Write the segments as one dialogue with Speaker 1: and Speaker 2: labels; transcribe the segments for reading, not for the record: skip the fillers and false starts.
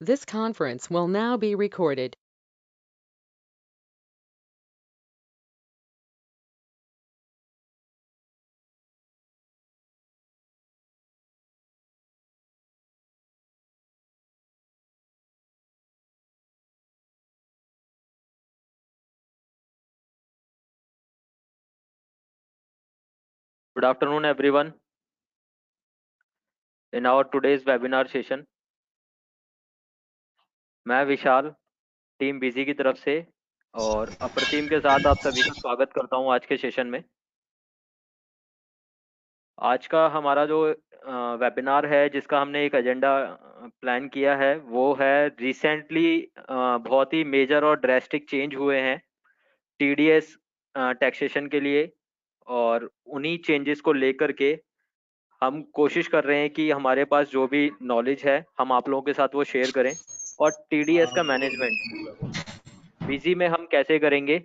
Speaker 1: This conference will now be recorded.
Speaker 2: Good afternoon, everyone. In our today's webinar session, मैं विशाल team busy की तरफ से और अप्रतिम के साथ आप सभी का स्वागत करता हूं आज के सेशन में। आज का हमारा जो वेबिनार है जिसका हमने एक एजेंडा प्लान किया है वो है रिसेंटली बहुत ही मेजर और ड्रेस्टिक चेंज हुए हैं टीडीएस टैक्सेशन के लिए, और उन्हीं चेंजेस को लेकर के हम कोशिश कर रहे हैं कि हमारे पास जो भी नॉलेज है हम आप लोगों के साथ वो शेयर करें। और टीडीएस का मैनेजमेंट बिजी में हम कैसे करेंगे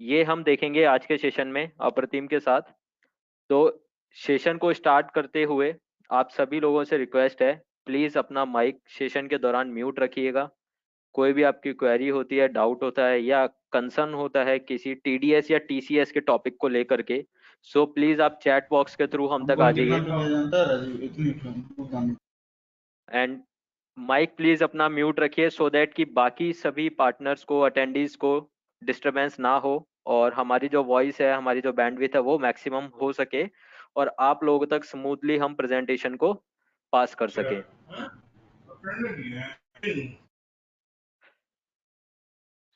Speaker 2: ये हम देखेंगे आज के सेशन में अप्रतिम के साथ। तो सेशन को स्टार्ट करते हुए आप सभी लोगों से रिक्वेस्ट है, प्लीज अपना माइक सेशन के दौरान म्यूट रखिएगा। कोई भी आपकी क्वेरी होती है, डाउट होता है या कंसर्न होता है किसी टीडीएस या टीसीएस के टॉपिक को लेकर के, सो प्लीज आप चैट बॉक्स के थ्रू हम तक आ जाइए। एंड माइक प्लीज अपना म्यूट रखिए सो दैट कि बाकी सभी पार्टनर्स को, अटेंडीज को डिस्टरबेंस ना हो और हमारी जो वॉइस है, हमारी जो बैंडविड्थ है वो मैक्सिमम हो सके और आप लोगों तक स्मूथली हम प्रेजेंटेशन को पास कर सकें।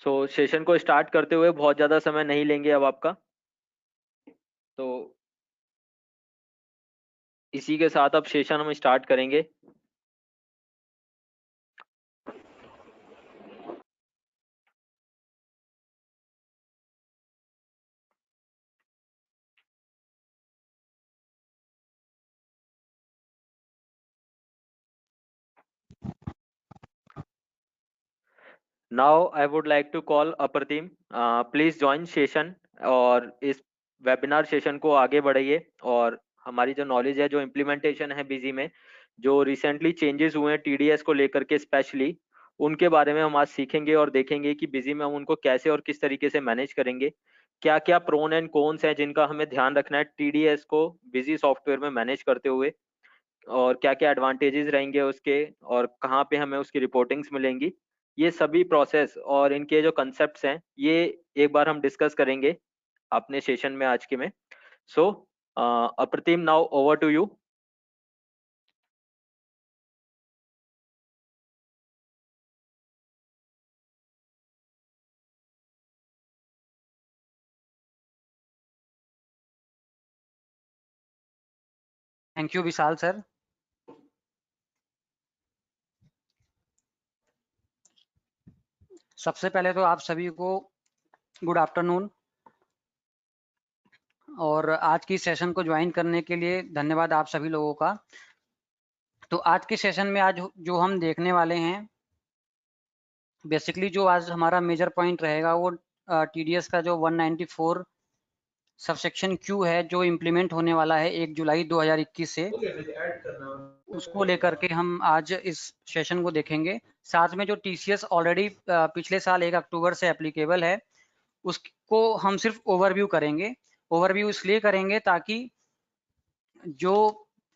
Speaker 2: सो सेशन को स्टार्ट करते हुए बहुत ज़्यादा समय नहीं लेंगे अब आपका, तो इसी के साथ अब सेशन हम स्टार्ट करेंगे। Now I would like to call Apratim, please join session और इस वेबिनार सेशन को आगे बढ़ाइए। और हमारी जो नॉलेज है, जो इम्प्लीमेंटेशन है बिजी में, जो रिसेंटली चेंजेस हुए हैं टीडीएस को लेकर के स्पेशली, उनके बारे में हम आज सीखेंगे और देखेंगे कि बिजी में हम उनको कैसे और किस तरीके से मैनेज करेंगे। क्या क्या प्रोन एंड कॉन्स हैं जिनका हमें ध्यान रखना है टीडीएस को बिजी सॉफ्टवेयर में मैनेज करते हुए, और क्या क्या एडवांटेजेस रहेंगे उसके, और कहाँ पे हमें उसकी रिपोर्टिंग्स मिलेंगी। ये सभी प्रोसेस और इनके जो कंसेप्ट्स हैं ये एक बार हम डिस्कस करेंगे अपने सेशन में आज के में। So Apratim, now over to you.
Speaker 3: Thank you Vishal sir. सबसे पहले तो आप सभी को गुड आफ्टरनून, और आज की सेशन को ज्वाइन करने के लिए धन्यवाद आप सभी लोगों का। तो आज के सेशन में आज जो हम देखने वाले हैं, बेसिकली जो आज हमारा मेजर पॉइंट रहेगा वो टीडीएस का जो 194 सबसेक्शन क्यू है जो इम्प्लीमेंट होने वाला है 1 जुलाई 2021 से, उसको लेकर के हम आज इस सेशन को देखेंगे। साथ में जो टीसीएस ऑलरेडी पिछले साल 1 अक्टूबर से एप्लीकेबल है उसको हम सिर्फ ओवरव्यू करेंगे। ओवरव्यू इसलिए करेंगे ताकि जो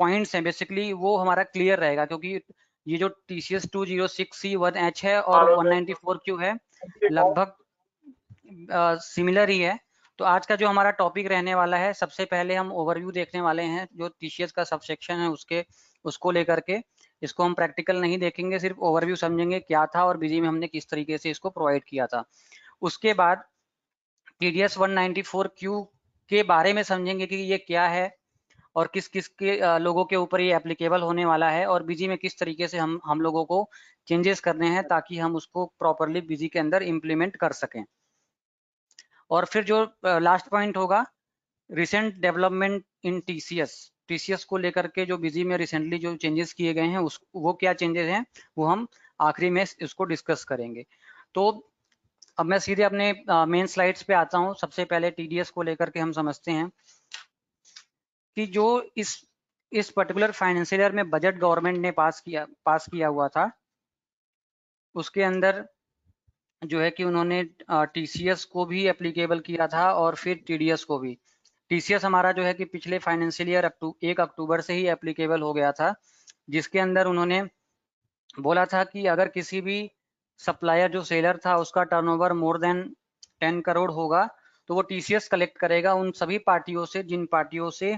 Speaker 3: पॉइंट्स हैं बेसिकली वो हमारा क्लियर रहेगा, क्योंकि ये जो TCS 206C1H है और 194Q है लगभग सिमिलर ही है। तो आज का जो हमारा टॉपिक रहने वाला है, सबसे पहले हम ओवरव्यू देखने वाले हैं जो TCS का सबसेक्शन है उसको लेकर के। इसको हम प्रैक्टिकल नहीं देखेंगे, सिर्फ ओवरव्यू समझेंगे क्या था और बिजी में हमने किस तरीके से इसको प्रोवाइड किया था। उसके बाद TDS 194Q के बारे में समझेंगे कि ये क्या है और किस किस के लोगों के ऊपर ये एप्लीकेबल होने वाला है, और बिजी में किस तरीके से हम लोगों को चेंजेस करने हैं ताकि हम उसको प्रॉपरली बिजी के अंदर इम्प्लीमेंट कर सकें। और फिर जो लास्ट पॉइंट होगा, रिसेंट डेवलपमेंट इन टीसीएस को लेकर के जो बिजी में रिसेंटली जो चेंजेस किए गए हैं वो क्या चेंजेस हैं वो हम आखिरी में इसको डिस्कस करेंगे। तो अब मैं सीधे अपने मेन स्लाइड्स पे आता हूँ। सबसे पहले टीडीएस को लेकर के हम समझते हैं कि जो इस पर्टिकुलर फाइनेंशियल ईयर में बजट गवर्नमेंट ने पास किया हुआ था, उसके अंदर जो है कि उन्होंने टीसीएस को भी एप्लीकेबल किया था और फिर टीडीएस को भी। टीसीएस हमारा जो है कि पिछले फाइनेंशियल ईयर 1 अक्टूबर से ही एप्लीकेबल हो गया था, जिसके अंदर उन्होंने बोला था कि अगर किसी भी सप्लायर जो सेलर था उसका टर्नओवर मोर देन 10 करोड़ होगा तो वो टीसीएस कलेक्ट करेगा उन सभी पार्टियों से जिन पार्टियों से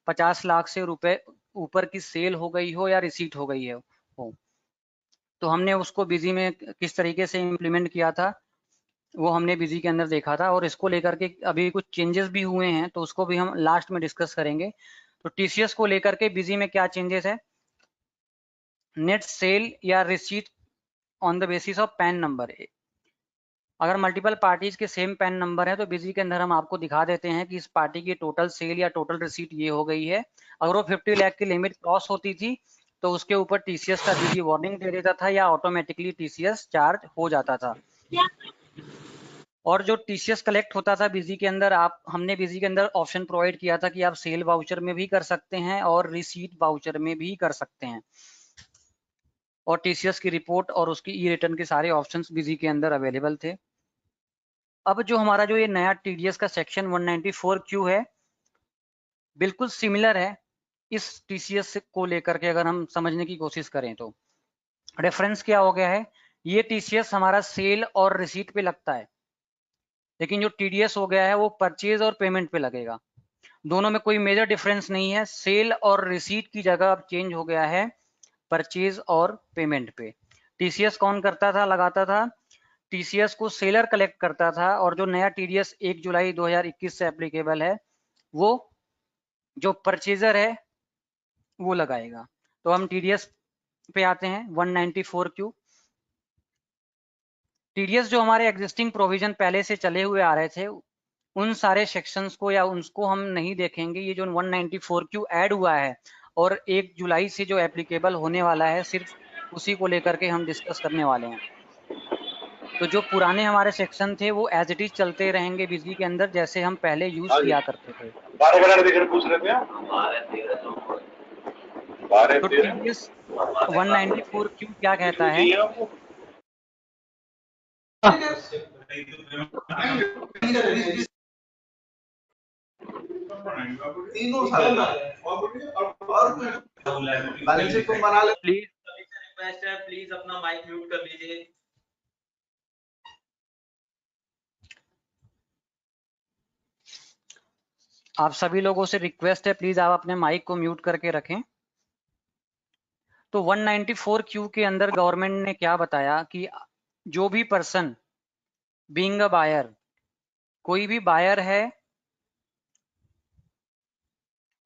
Speaker 3: 50 लाख से रुपए ऊपर की सेल हो गई हो या रिसीट हो गई है हो। तो हमने उसको बिजी में किस तरीके से इम्प्लीमेंट किया था वो हमने बिजी के अंदर देखा था, और इसको लेकर के अभी कुछ चेंजेस भी हुए हैं तो उसको भी हम लास्ट में डिस्कस करेंगे। तो टीसीएस को लेकर के बिजी में क्या चेंजेस है, नेट सेल या receipt on the basis of pan number. अगर मल्टीपल पार्टीज के सेम पैन नंबर है तो बिजी के अंदर हम आपको दिखा देते हैं कि इस पार्टी की टोटल सेल या टोटल रिसीट ये हो गई है। अगर वो 50 लाख की लिमिट क्रॉस होती थी तो उसके ऊपर टीसीएस का बिजी वार्निंग दे देता था या ऑटोमेटिकली टीसीएस चार्ज हो जाता था। और जो टीसीएस कलेक्ट होता था बिजी के अंदर, हमने बिजी के अंदर ऑप्शन प्रोवाइड किया था कि आप सेल वाउचर में भी कर सकते हैं और रिसीट वाउचर में भी कर सकते हैं, और टीसीएस की रिपोर्ट और उसकी ई रिटर्न के सारे ऑप्शंस बिजी के अंदर अवेलेबल थे। अब जो हमारा जो ये नया टीडीएस का सेक्शन 194Q है बिल्कुल सिमिलर है इस टीसीएस को लेकर के। अगर हम समझने की कोशिश करें तो रेफरेंस क्या हो गया है, ये टीसीएस हमारा सेल और रिसीट पे लगता है, लेकिन जो टीडीएस हो गया है वो परचेज और पेमेंट पे लगेगा। दोनों में कोई मेजर डिफरेंस नहीं है, सेल और रिसीट की जगह अब चेंज हो गया है परचेज और पेमेंट पे। टीसीएस कौन करता था, लगाता था, टीसीएस को सेलर कलेक्ट करता था, और जो नया टीडीएस 1 जुलाई 2021 से एप्लीकेबल है वो जो परचेजर है वो लगाएगा। तो हम टीडीएस पे आते हैं 194Q। टीडीएस जो हमारे एग्जिस्टिंग प्रोविजन पहले से चले हुए आ रहे थे उन सारे सेक्शंस को या उसको हम नहीं देखेंगे। ये जो 194Q ऐड हुआ है और 1 जुलाई से जो एप्लीकेबल होने वाला है सिर्फ उसी को लेकर के हम डिस्कस करने वाले हैं। तो जो पुराने हमारे सेक्शन थे वो एज इट इज चलते रहेंगे बिजली के अंदर जैसे हम पहले यूज किया करते थे। तो टीडीएस 194Q क्या कहता है,
Speaker 2: प्लीज अपना माइक म्यूट कर लीजिए।
Speaker 3: आप सभी लोगों से रिक्वेस्ट है प्लीज आप अपने माइक को म्यूट करके रखें। तो 194Q के अंदर गवर्नमेंट ने क्या बताया कि जो भी पर्सन बीइंग अ बायर, कोई भी बायर है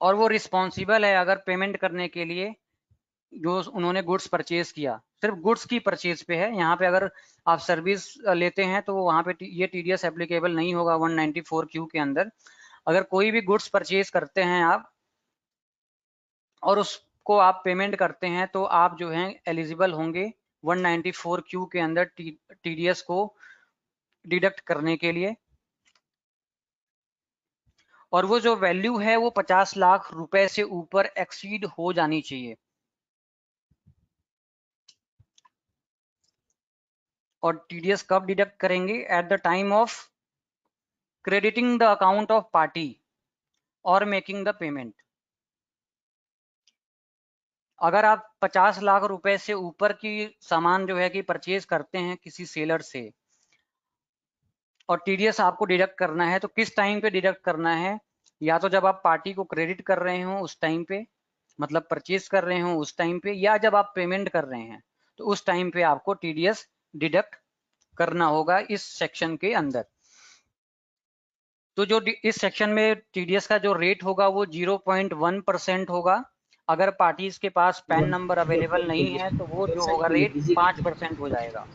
Speaker 3: और वो रिस्पॉन्सिबल है अगर पेमेंट करने के लिए जो उन्होंने गुड्स परचेज किया, सिर्फ गुड्स की परचेज पे है। यहाँ पे अगर आप सर्विस लेते हैं तो वहाँ पे ये टीडीएस एप्लीकेबल नहीं होगा 194Q के अंदर। अगर कोई भी गुड्स परचेज करते हैं आप और उसको आप पेमेंट करते हैं तो आप जो है एलिजिबल होंगे 194Q के अंदर टीडीएस को डिडक्ट करने के लिए, और वो जो वैल्यू है वो 50 लाख रुपए से ऊपर एक्सीड हो जानी चाहिए। और टीडीएस कब डिडक्ट करेंगे, eight the time of crediting the account of party और मेकिंग द पेमेंट। अगर आप 50 लाख रुपए से ऊपर की सामान जो है कि परचेज करते हैं किसी सेलर से और टीडीएस आपको डिडक्ट करना है तो किस टाइम पे डिडक्ट करना है, या तो जब आप पार्टी को क्रेडिट कर रहे हो उस टाइम पे, मतलब परचेज कर रहे हो उस टाइम पे, या जब आप पेमेंट कर रहे हैं तो उस टाइम पे आपको टीडीएस डिडक्ट करना होगा इस सेक्शन के अंदर। तो जो इस सेक्शन में टीडीएस का जो रेट होगा वो 0.1% होगा। अगर पार्टीज के पास पैन नंबर अवेलेबल नहीं है तो वो जो होगा रेट 5% हो जाएगा।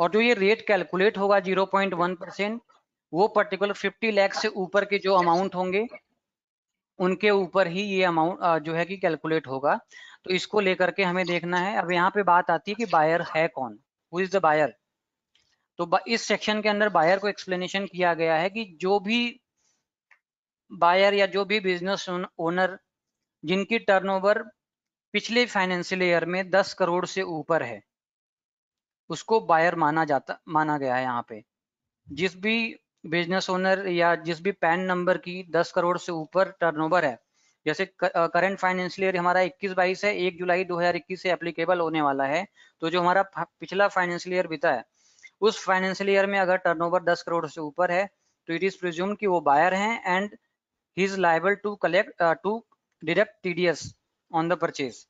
Speaker 3: और जो ये रेट कैलकुलेट होगा 0.1%, वो पर्टिकुलर 50 लाख से ऊपर के जो अमाउंट होंगे उनके ऊपर ही ये अमाउंट जो है कि कैलकुलेट होगा। तो इसको लेकर के हमें देखना है। अब यहाँ पे बात आती है कि बायर है कौन, हु इज द बायर। तो इस सेक्शन के अंदर बायर को एक्सप्लेनेशन किया गया है कि जो भी बायर या जो भी बिजनेस ओनर जिनकी टर्नओवर पिछले फाइनेंशियल ईयर में 10 करोड़ से ऊपर है, उसको बायर माना गया है। यहाँ पे जिस भी बिजनेस ओनर या जिस भी पैन नंबर की 10 करोड़ से ऊपर टर्नओवर है, जैसे करंट फाइनेंशियल ईयर हमारा 21-22 है, 1 जुलाई 2021 से एप्लीकेबल होने वाला है। तो जो हमारा पिछला फाइनेंशियल ईयर बीता है, उस फाइनेंशियल ईयर में अगर टर्नओवर 10 करोड़ से ऊपर है तो इट इज प्रिज्यूम्ड कि वो बायर हैं and he is liable to deduct TDS on the purchase.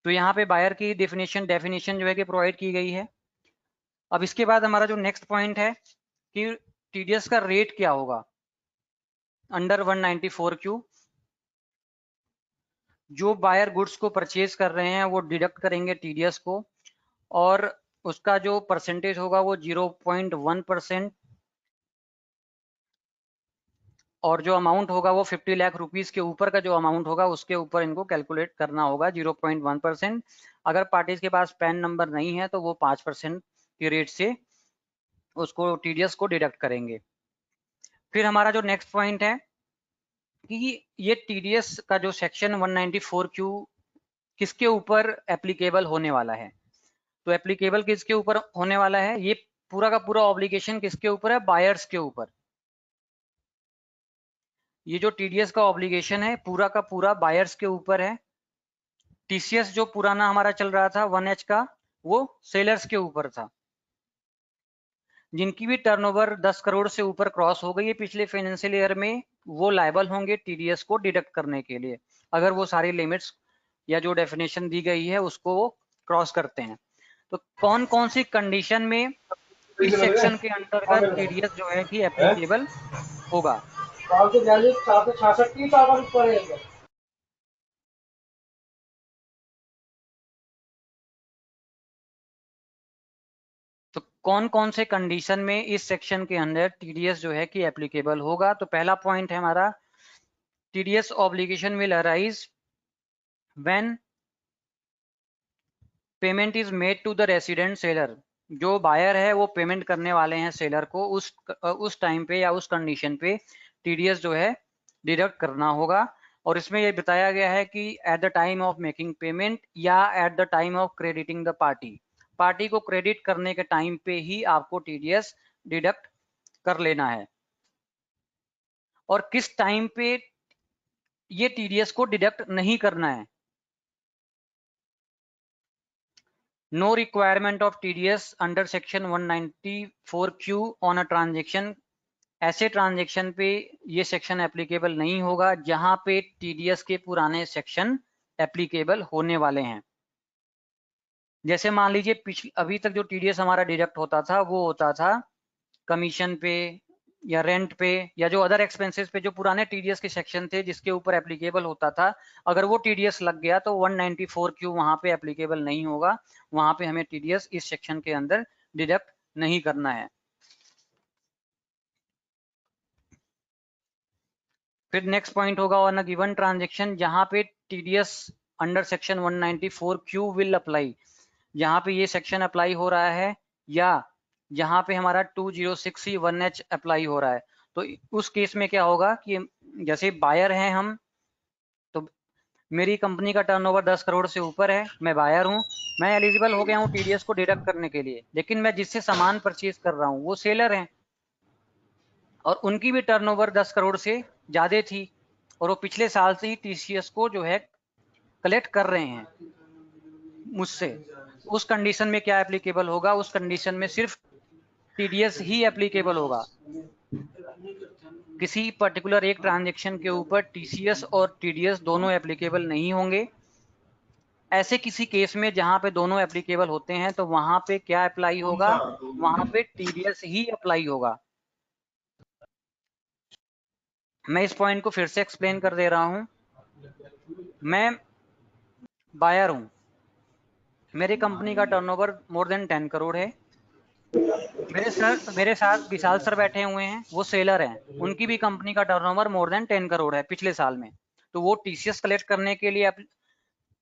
Speaker 3: तो यहाँ पे बायर की डेफिनेशन जो है कि प्रोवाइड की गई है। अब इसके बाद हमारा जो नेक्स्ट पॉइंट है कि टीडीएस का रेट क्या होगा अंडर 194Q। जो बायर गुड्स को परचेज कर रहे हैं वो डिडक्ट करेंगे टीडीएस को, और उसका जो परसेंटेज होगा वो 0.1%, और जो अमाउंट होगा वो 50 लाख रुपीस के ऊपर का जो अमाउंट होगा उसके ऊपर इनको कैलकुलेट करना होगा 0.1%। अगर पार्टीज के पास पैन नंबर नहीं है तो वो 5% के रेट से उसको टीडीएस को डिडक्ट करेंगे। फिर हमारा जो नेक्स्ट पॉइंट है कि ये टीडीएस का जो सेक्शन 194Q किसके ऊपर एप्लीकेबल होने वाला है। तो एप्लीकेबल किसके ऊपर होने वाला है, ये पूरा का पूरा ऑब्लिगेशन किसके ऊपर है, बायर्स के ऊपर। ये जो टीडीएस का ऑब्लिगेशन है पूरा का पूरा बायर्स के ऊपर है। टीसीएस जो पुराना हमारा चल रहा था 1H का, वो सेलर्स के ऊपर था। जिनकी भी टर्नओवर 10 करोड़ से ऊपर क्रॉस हो गई है पिछले फाइनेंशियल ईयर में, वो लायबल होंगे टीडीएस को डिडक्ट करने के लिए, अगर वो सारी लिमिट्स या जो डेफिनेशन दी गई है उसको वो क्रॉस करते हैं। तो कौन कौन सी कंडीशन में इस सेक्शन के अंतर्गत टीडीएस जो है कि एप्लीकेबल होगा। तो कौन कौन से कंडीशन में इस सेक्शन के अंदर टीडीएस जो है कि एप्लीकेबल होगा। तो पहला पॉइंट है हमारा, TDS obligation will arise when payment is made to the resident seller. जो बायर है वो पेमेंट करने वाले हैं सेलर को, उस टाइम पे या उस कंडीशन पे टीडीएस जो है डिडक्ट करना होगा। और इसमें ये बताया गया है कि at the time of making payment या at the time of crediting the party को क्रेडिट करने के टाइम पे ही आपको टीडीएस डिडक्ट कर लेना है। और किस टाइम पे ये टीडीएस को डिडक्ट नहीं करना है। No requirement of TDS under section 194Q on a transaction। ऐसे ट्रांजेक्शन पे ये सेक्शन एप्लीकेबल नहीं होगा जहां पे टीडीएस के पुराने सेक्शन एप्लीकेबल होने वाले हैं। जैसे मान लीजिए अभी तक जो टीडीएस हमारा डिडक्ट होता था वो होता था कमीशन पे या रेंट पे या जो अदर एक्सपेंसेस पे, जो पुराने टीडीएस के सेक्शन थे जिसके ऊपर एप्लीकेबल होता था। अगर वो टीडीएस लग गया तो 194Q वहां पे एप्लीकेबल नहीं होगा, वहां पे हमें टीडीएस इस सेक्शन के अंदर डिडक्ट नहीं करना है। फिर नेक्स्ट पॉइंट होगा ऑन अ गिवन ट्रांजेक्शन, जहां पे TDS under section 194Q will apply. जहां पे ये सेक्शन अप्लाई हो रहा है या जहां पे हमारा 206C1H अप्लाई हो रहा है, तो उस केस में क्या होगा कि जैसे बायर हैं हम, तो मेरी कंपनी का टर्नओवर 10 करोड़ से ऊपर है, मैं बायर हूं, मैं एलिजिबल हो गया हूं टीडीएस को डिडक्ट करने के लिए, लेकिन मैं जिससे सामान परचेज कर रहा हूं वो सेलर हैं और उनकी भी टर्नओवर 10 करोड़ से ज्यादा थी और वो पिछले साल से ही टीसीएस को जो है कलेक्ट कर रहे हैं मुझसे। उस कंडीशन में क्या एप्लीकेबल होगा, उस कंडीशन में सिर्फ टीडीएस ही एप्लीकेबल होगा। किसी पर्टिकुलर एक ट्रांजैक्शन के ऊपर टीसीएस और टीडीएस दोनों एप्लीकेबल नहीं होंगे। ऐसे किसी केस में जहां पे दोनों एप्लीकेबल होते हैं तो वहां पे क्या अप्लाई होगा, वहां पे टीडीएस ही अप्लाई होगा। मैं इस पॉइंट को फिर से एक्सप्लेन कर दे रहा हूं। मैं बायर हूं, मेरी कंपनी का टर्नओवर मोर देन 10 करोड़ है, मेरे साथ विशाल सर बैठे हुए हैं, वो सेलर हैं, उनकी भी कंपनी का टर्नओवर मोर देन 10 करोड़ है पिछले साल में। तो वो टीसीएस कलेक्ट करने के लिए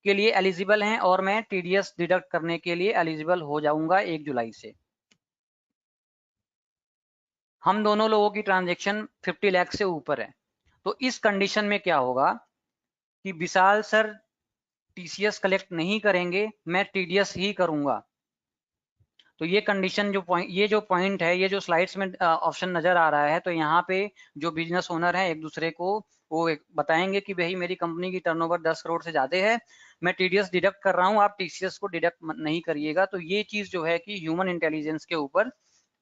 Speaker 3: के लिए एलिजिबल हैं और मैं टीडीएस डिडक्ट करने के लिए एलिजिबल हो जाऊंगा 1 जुलाई से। हम दोनों लोगों की ट्रांजैक्शन 50 लाख से ऊपर है। तो इस कंडीशन में क्या होगा कि विशाल सर टीसीएस कलेक्ट नहीं करेंगे, मैं टीडीएस ही करूंगा। तो ये कंडीशन ये जो पॉइंट है, ये जो स्लाइड्स में ऑप्शन नजर आ रहा है, तो यहाँ पे जो बिजनेस ओनर है एक दूसरे को वो बताएंगे कि भाई मेरी कंपनी की टर्नओवर 10 करोड़ से ज्यादा है, मैं टीडीएस डिडक्ट कर रहा हूँ, आप टीसीएस को डिडक्ट नहीं करिएगा। तो ये चीज जो है कि ह्यूमन इंटेलिजेंस के ऊपर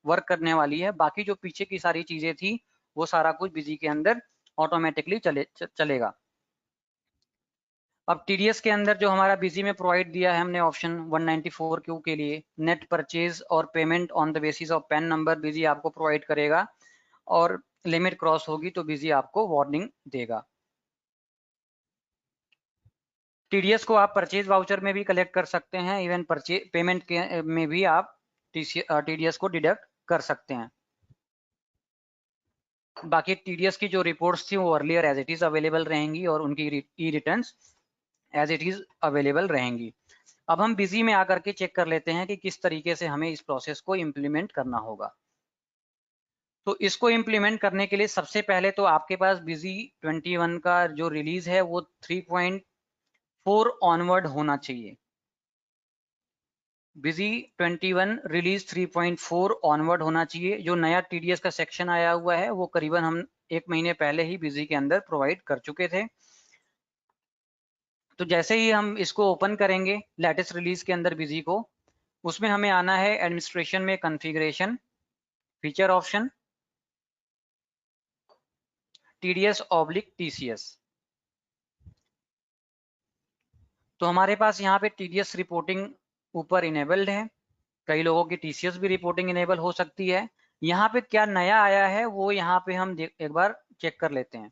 Speaker 3: वर्क करने वाली है। बाकी जो पीछे की सारी चीजें थी वो सारा कुछ बिजी के अंदर ऑटोमेटिकली चलेगा। अब टीडीएस के अंदर जो हमारा बिजी में प्रोवाइड दिया है हमने ऑप्शन 194 क्यू के लिए, नेट परचेज और payment on the basis of pan number busy आपको प्रोवाइड करेगा, और लिमिट क्रॉस होगी तो बिजी आपको वार्निंग देगा। टीडीएस को आप परचेज वाउचर में भी कलेक्ट कर सकते हैं, इवन परचेज पेमेंट के में भी आप टीडीएस को डिडक्ट कर सकते हैं। बाकी टीडीएस की जो रिपोर्ट्स थी वो earlier as it is available रहेंगी और उनकी e returns as it is available रहेंगी। अब हम बिजी में आकर के चेक कर लेते हैं कि किस तरीके से हमें इस प्रोसेस को इम्प्लीमेंट करना होगा। तो इसको इम्प्लीमेंट करने के लिए सबसे पहले तो आपके पास बिजी 21 का जो रिलीज है वो 3.4 ऑनवर्ड होना चाहिए। बिजी 21 रिलीज 3.4 ऑनवर्ड होना चाहिए। जो नया टीडीएस का सेक्शन आया हुआ है वो करीबन हम 1 महीने पहले ही बिजी के अंदर प्रोवाइड कर चुके थे। तो जैसे ही हम इसको ओपन करेंगे लेटेस्ट रिलीज के अंदर बिजी को, उसमें हमें आना है एडमिनिस्ट्रेशन में कॉन्फ़िगरेशन, फीचर ऑप्शन, TDS/TCS। तो हमारे पास यहाँ पे TDS रिपोर्टिंग ऊपर इनेबल्ड है, कई लोगों की TCS भी रिपोर्टिंग इनेबल हो सकती है। यहाँ पे क्या नया आया है वो यहाँ पे हम एक बार चेक कर लेते हैं।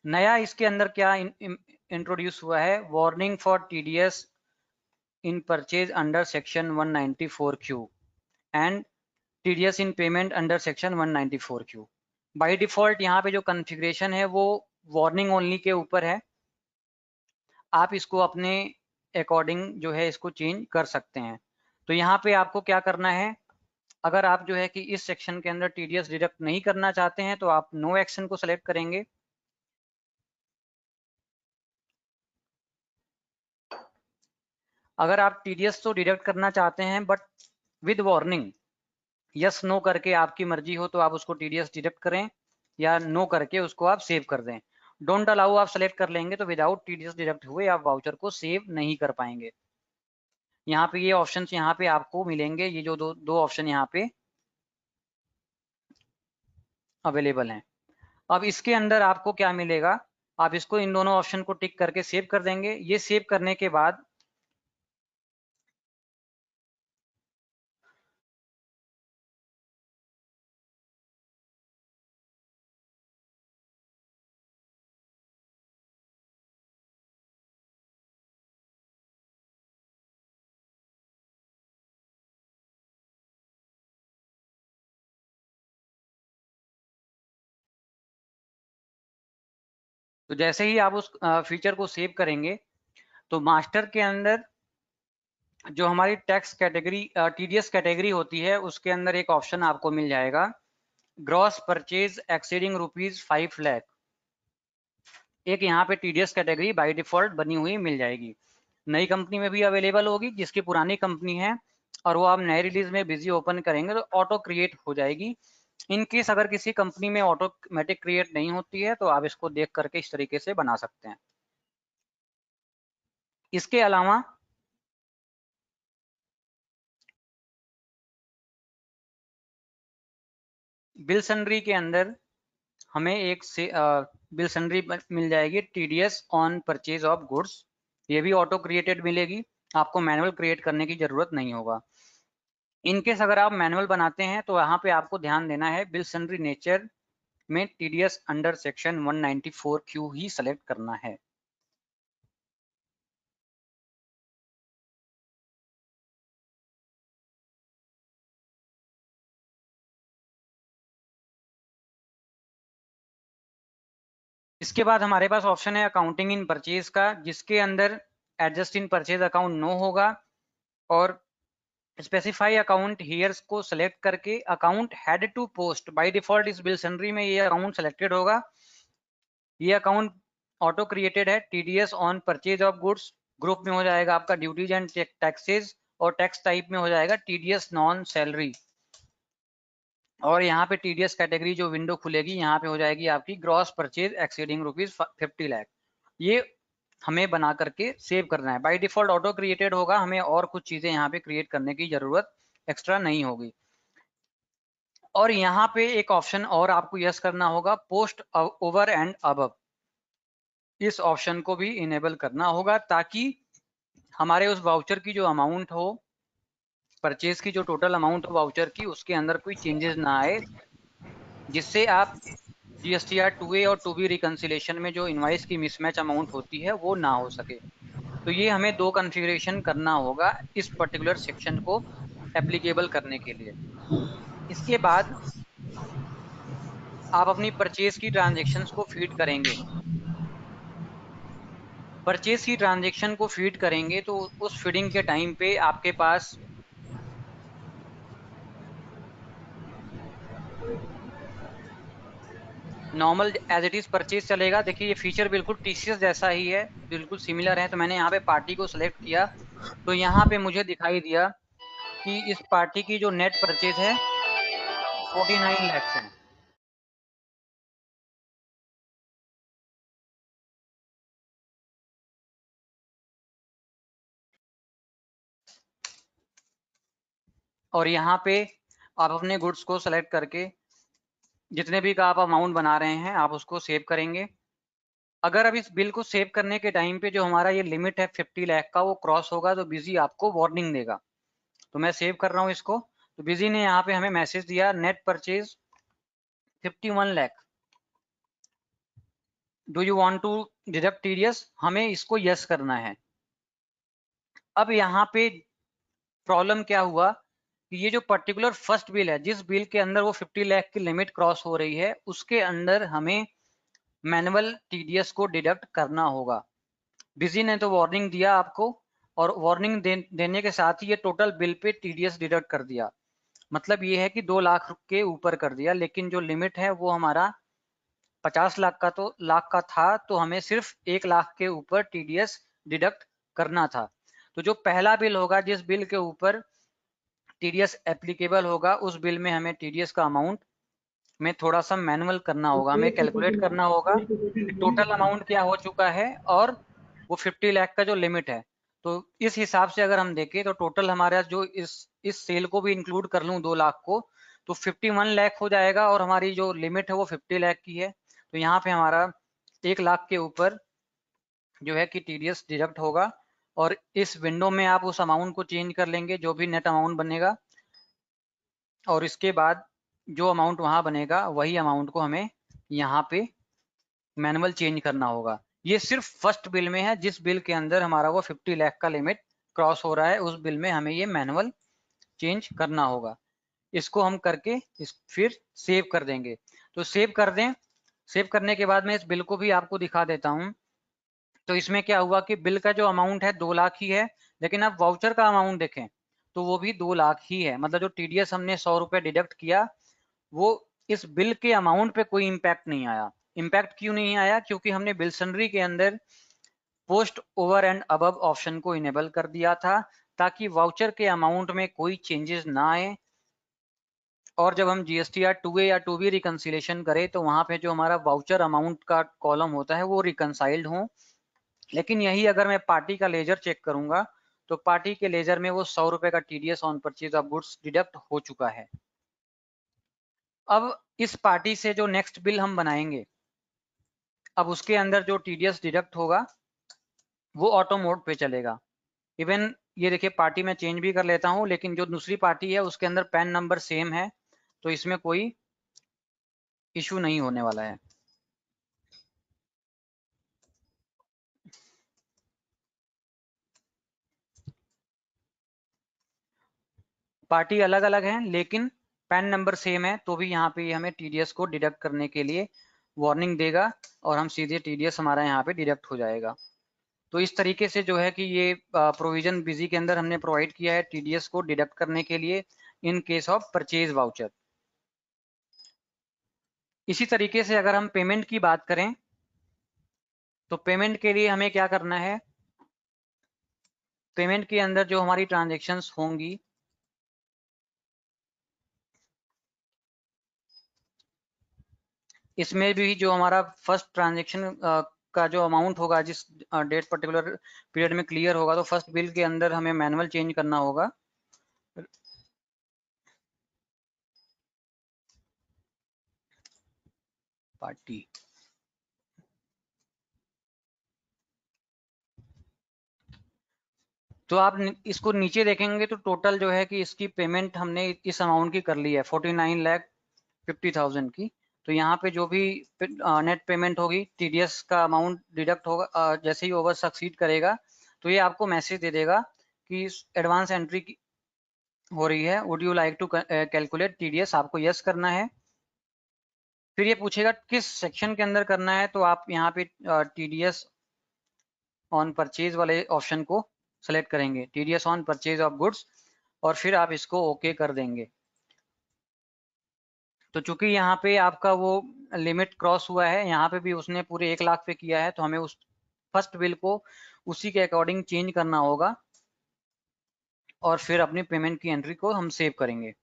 Speaker 3: नया इसके अंदर क्या इंट्रोड्यूस हुआ है, warning for TDS in purchase under section 194Q and TDS in payment under section 194Q। By default यहाँ पे जो कॉन्फ़िगरेशन है वो वार्निंग ओनली के ऊपर है, आप इसको अपने अकॉर्डिंग जो है इसको चेंज कर सकते हैं। तो यहाँ पे आपको क्या करना है, अगर आप जो है कि इस सेक्शन के अंदर TDS डिडक्ट नहीं करना चाहते हैं तो आप नो एक्शन को सेलेक्ट करेंगे। अगर आप TDS तो डिडक्ट करना चाहते हैं but with warning, yes no करके आपकी मर्जी हो तो आप उसको TDS डिडक्ट करें या नो करके उसको आप सेव कर दें। डोंट अलाउ आप सेलेक्ट कर लेंगे तो विदाउट TDS डिडक्ट हुए आप वाउचर को सेव नहीं कर पाएंगे। यहाँ पे ये ऑप्शंस यहाँ पे आपको मिलेंगे, ये जो दो ऑप्शन यहाँ पे अवेलेबल हैं। अब इसके अंदर आपको क्या मिलेगा, आप इसको इन दोनों ऑप्शन को टिक करके सेव कर देंगे। ये सेव करने के बाद तो जैसे ही आप उस फीचर को सेव करेंगे तो मास्टर के अंदर जो हमारी टैक्स कैटेगरी TDS कैटेगरी होती है उसके अंदर एक ऑप्शन आपको मिल जाएगा, ग्रॉस परचेज एक्सीडिंग ₹5 लाख। एक यहाँ पे TDS कैटेगरी बाय डिफॉल्ट बनी हुई मिल जाएगी। नई कंपनी में भी अवेलेबल होगी, जिसकी पुरानी कंपनी है और वो आप नए रिलीज में बिजी ओपन करेंगे तो ऑटो क्रिएट हो जाएगी। इन केस अगर किसी कंपनी में ऑटोमेटिक क्रिएट नहीं होती है तो आप इसको देख करके इस तरीके से बना सकते हैं। इसके अलावा बिल सन्ड्री के अंदर हमें एक से बिल सन्ड्री मिल जाएगी TDS on purchase of goods, ये भी ऑटो क्रिएटेड मिलेगी, आपको मैनुअल क्रिएट करने की जरूरत नहीं होगा। इनकेस अगर आप मैनुअल बनाते हैं तो यहाँ पे आपको ध्यान देना है, बिल सन्ड्री नेचर में TDS अंडर सेक्शन 194Q ही सेलेक्ट करना है। इसके बाद हमारे पास ऑप्शन है अकाउंटिंग इन परचेज का, जिसके अंदर adjust in purchase account no होगा और स्पेसिफाई अकाउंट हियर्स को सिलेक्ट करके account head to post, by default इस बिल सन्ड्री में ये अकाउंट सेलेक्टेड होगा। ये अकाउंट ऑटो क्रिएटेड है। TDS on purchase of goods group में हो जाएगा आपका ड्यूटीज एंड टैक्सेस, और टैक्स टाइप में हो जाएगा टीडीएस नॉन सैलरी। और यहाँ पे टीडीएस कैटेगरी जो विंडो खुलेगी यहाँ पे हो जाएगी आपकी ग्रॉस परचेज एक्सीडिंग ₹50 लाख। ये हमें बना करके सेव करना है। बाय डिफॉल्ट ऑटो क्रिएटेड होगा, हमें और कुछ चीजें यहाँ पे क्रिएट करने की जरूरत एक्स्ट्रा नहीं होगी। और यहाँ पे एक ऑप्शन और आपको यस करना होगा, पोस्ट ओवर एंड अबव। इस ऑप्शन को भी इनेबल करना होगा ताकि हमारे उस वाउचर की जो अमाउंट हो, परचेज की जो टोटल अमाउंट हो वाउचर की, उसके अंदर कोई चेंजेस ना आए, जिससे आप जीएसटीआर 2A और 2B रिकंसिलेशन में जो इनवाइस की मिसमैच अमाउंट होती है वो ना हो सके। तो ये हमें 2 कॉन्फ़िगरेशन करना होगा इस पर्टिकुलर सेक्शन को एप्लीकेबल करने के लिए। इसके बाद आप अपनी परचेज की ट्रांजैक्शंस को फीड करेंगे। परचेज की ट्रांजैक्शन को फीड करेंगे तो उस फीडिंग के टाइम पे आपके पास normal as it is purchase चलेगा। देखिए ये फीचर बिल्कुल टीसीएस जैसा ही है, बिल्कुल सिमिलर है। तो मैंने यहाँ पे पार्टी को सिलेक्ट किया तो यहाँ पे मुझे दिखाई दिया कि इस पार्टी की जो नेट परचेज है 49 लाख है। और यहाँ पे आप अपने गुड्स को सेलेक्ट करके जितने भी का आप अमाउंट बना रहे हैं आप उसको सेव करेंगे। अगर अब इस बिल को सेव करने के टाइम पे जो हमारा ये लिमिट है 50 लाख का वो क्रॉस होगा तो बिजी आपको वार्निंग देगा। तो मैं सेव कर रहा हूँ इसको। तो बिजी ने यहाँ पे हमें मैसेज दिया net purchase 51 lakh, do you want to deduct TDS, हमें इसको यस करना है। अब यहाँ पे प्रॉब्लम क्या हुआ कि ये जो पर्टिकुलर फर्स्ट बिल है, जिस बिल के अंदर वो 50 लाख की लिमिट क्रॉस हो रही है, उसके अंदर हमें मैनुअल टीडीएस को डिडक्ट करना होगा। बिजी ने तो वार्निंग दिया आपको, और वार्निंग देने के साथ ही ये total bill pay TDS deduct कर दिया। मतलब ये है कि 2 लाख के ऊपर कर दिया, लेकिन जो लिमिट है वो हमारा 50 लाख का था, तो हमें सिर्फ 1 लाख के ऊपर टीडीएस डिडक्ट करना था। तो जो पहला बिल होगा जिस बिल के ऊपर टीडीएस एप्लीकेबल होगा, उस बिल में हमें टीडीएस का अमाउंट में थोड़ा सा मैनुअल करना होगा, हमें कैलकुलेट करना होगा कि टोटल अमाउंट क्या हो चुका है और वो 50 लाख का जो लिमिट है। तो इस हिसाब से अगर हम देखें तो टोटल हमारा जो इस सेल को भी इंक्लूड कर लूं 2 लाख को, तो 51 लाख हो जाएगा, और हमारी जो लिमिट है वो 50 लाख की है। तो यहाँ पे हमारा 1 लाख के ऊपर जो है कि टीडीएस डिडक्ट होगा, और इस विंडो में आप उस अमाउंट को चेंज कर लेंगे जो भी नेट अमाउंट बनेगा, और इसके बाद जो अमाउंट वहां बनेगा वही अमाउंट को हमें यहाँ पे मैनुअल चेंज करना होगा। ये सिर्फ फर्स्ट बिल में है, जिस बिल के अंदर हमारा वो 50 लाख का लिमिट क्रॉस हो रहा है, उस बिल में हमें ये मैनुअल चेंज करना होगा। इसको हम करके फिर सेव कर देंगे। तो सेव कर दें। सेव करने के बाद मैं इस बिल को भी आपको दिखा देता हूँ। तो इसमें क्या हुआ कि बिल का जो अमाउंट है 2 लाख ही है, लेकिन आप वाउचर का अमाउंट देखें तो वो भी 2 लाख ही है। मतलब जो टीडीएस हमने 100 रुपए डिडक्ट किया वो इस बिल के अमाउंट पे कोई इम्पैक्ट नहीं आया। इम्पैक्ट क्यों नहीं आया? क्योंकि हमने बिल सन्ड्री के अंदर post over and above option को इनेबल कर दिया था, ताकि वाउचर के अमाउंट में कोई चेंजेस ना आए। और जब हम जीएसटीआर 2A या 2B रिकंसिलेशन करें तो वहां पे जो हमारा वाउचर अमाउंट का कॉलम होता है वो रिकंसाइल्ड हो। लेकिन यही अगर मैं पार्टी का लेजर चेक करूंगा तो पार्टी के लेजर में वो 100 रुपए का TDS on purchase of goods deduct हो चुका है। अब इस पार्टी से जो नेक्स्ट बिल हम बनाएंगे, अब उसके अंदर जो टीडीएस डिडक्ट होगा वो ऑटो मोड पे चलेगा। इवन ये देखिए पार्टी में चेंज भी कर लेता हूँ, लेकिन जो दूसरी पार्टी है उसके अंदर पैन नंबर सेम है, तो इसमें कोई इशू नहीं होने वाला है। पार्टी अलग अलग है लेकिन पैन नंबर सेम है, तो भी यहाँ पे हमें टीडीएस को डिडक्ट करने के लिए वार्निंग देगा और हम सीधे TDS हमारा यहाँ पे डिडक्ट हो जाएगा। तो इस तरीके से जो है कि ये प्रोविजन बिजी के अंदर हमने प्रोवाइड किया है TDS को डिडक्ट करने के लिए in case of purchase voucher. इसी तरीके से अगर हम पेमेंट की बात करें तो पेमेंट के लिए हमें क्या करना है, पेमेंट के अंदर जो हमारी ट्रांजैक्शंस होंगी इसमें भी जो हमारा फर्स्ट ट्रांजैक्शन का जो अमाउंट होगा जिस डेट पर्टिकुलर पीरियड में क्लियर होगा, तो फर्स्ट बिल के अंदर हमें मैनुअल चेंज करना होगा। पार्टी तो आप इसको नीचे देखेंगे तो टोटल जो है कि इसकी पेमेंट हमने इस अमाउंट की कर ली है 49,50,000 की। तो यहाँ पे जो भी नेट पेमेंट होगी TDS का अमाउंट डिडक्ट होगा, जैसे ही ओवर सक्सीड करेगा तो ये आपको मैसेज दे देगा कि एडवांस एंट्री हो रही है, would you like to calculate TDS, आपको यस करना है। फिर ये पूछेगा किस सेक्शन के अंदर करना है, तो आप यहाँ पे TDS ऑन परचेज वाले ऑप्शन को सेलेक्ट करेंगे, TDS on purchase of goods, और फिर आप इसको ओके कर देंगे। तो चूंकि यहाँ पे आपका वो लिमिट क्रॉस हुआ है, यहाँ पे भी उसने पूरे 1 लाख पे किया है, तो हमें उस फर्स्ट बिल को उसी के अकॉर्डिंग चेंज करना होगा और फिर अपनी पेमेंट की एंट्री को हम सेव करेंगे।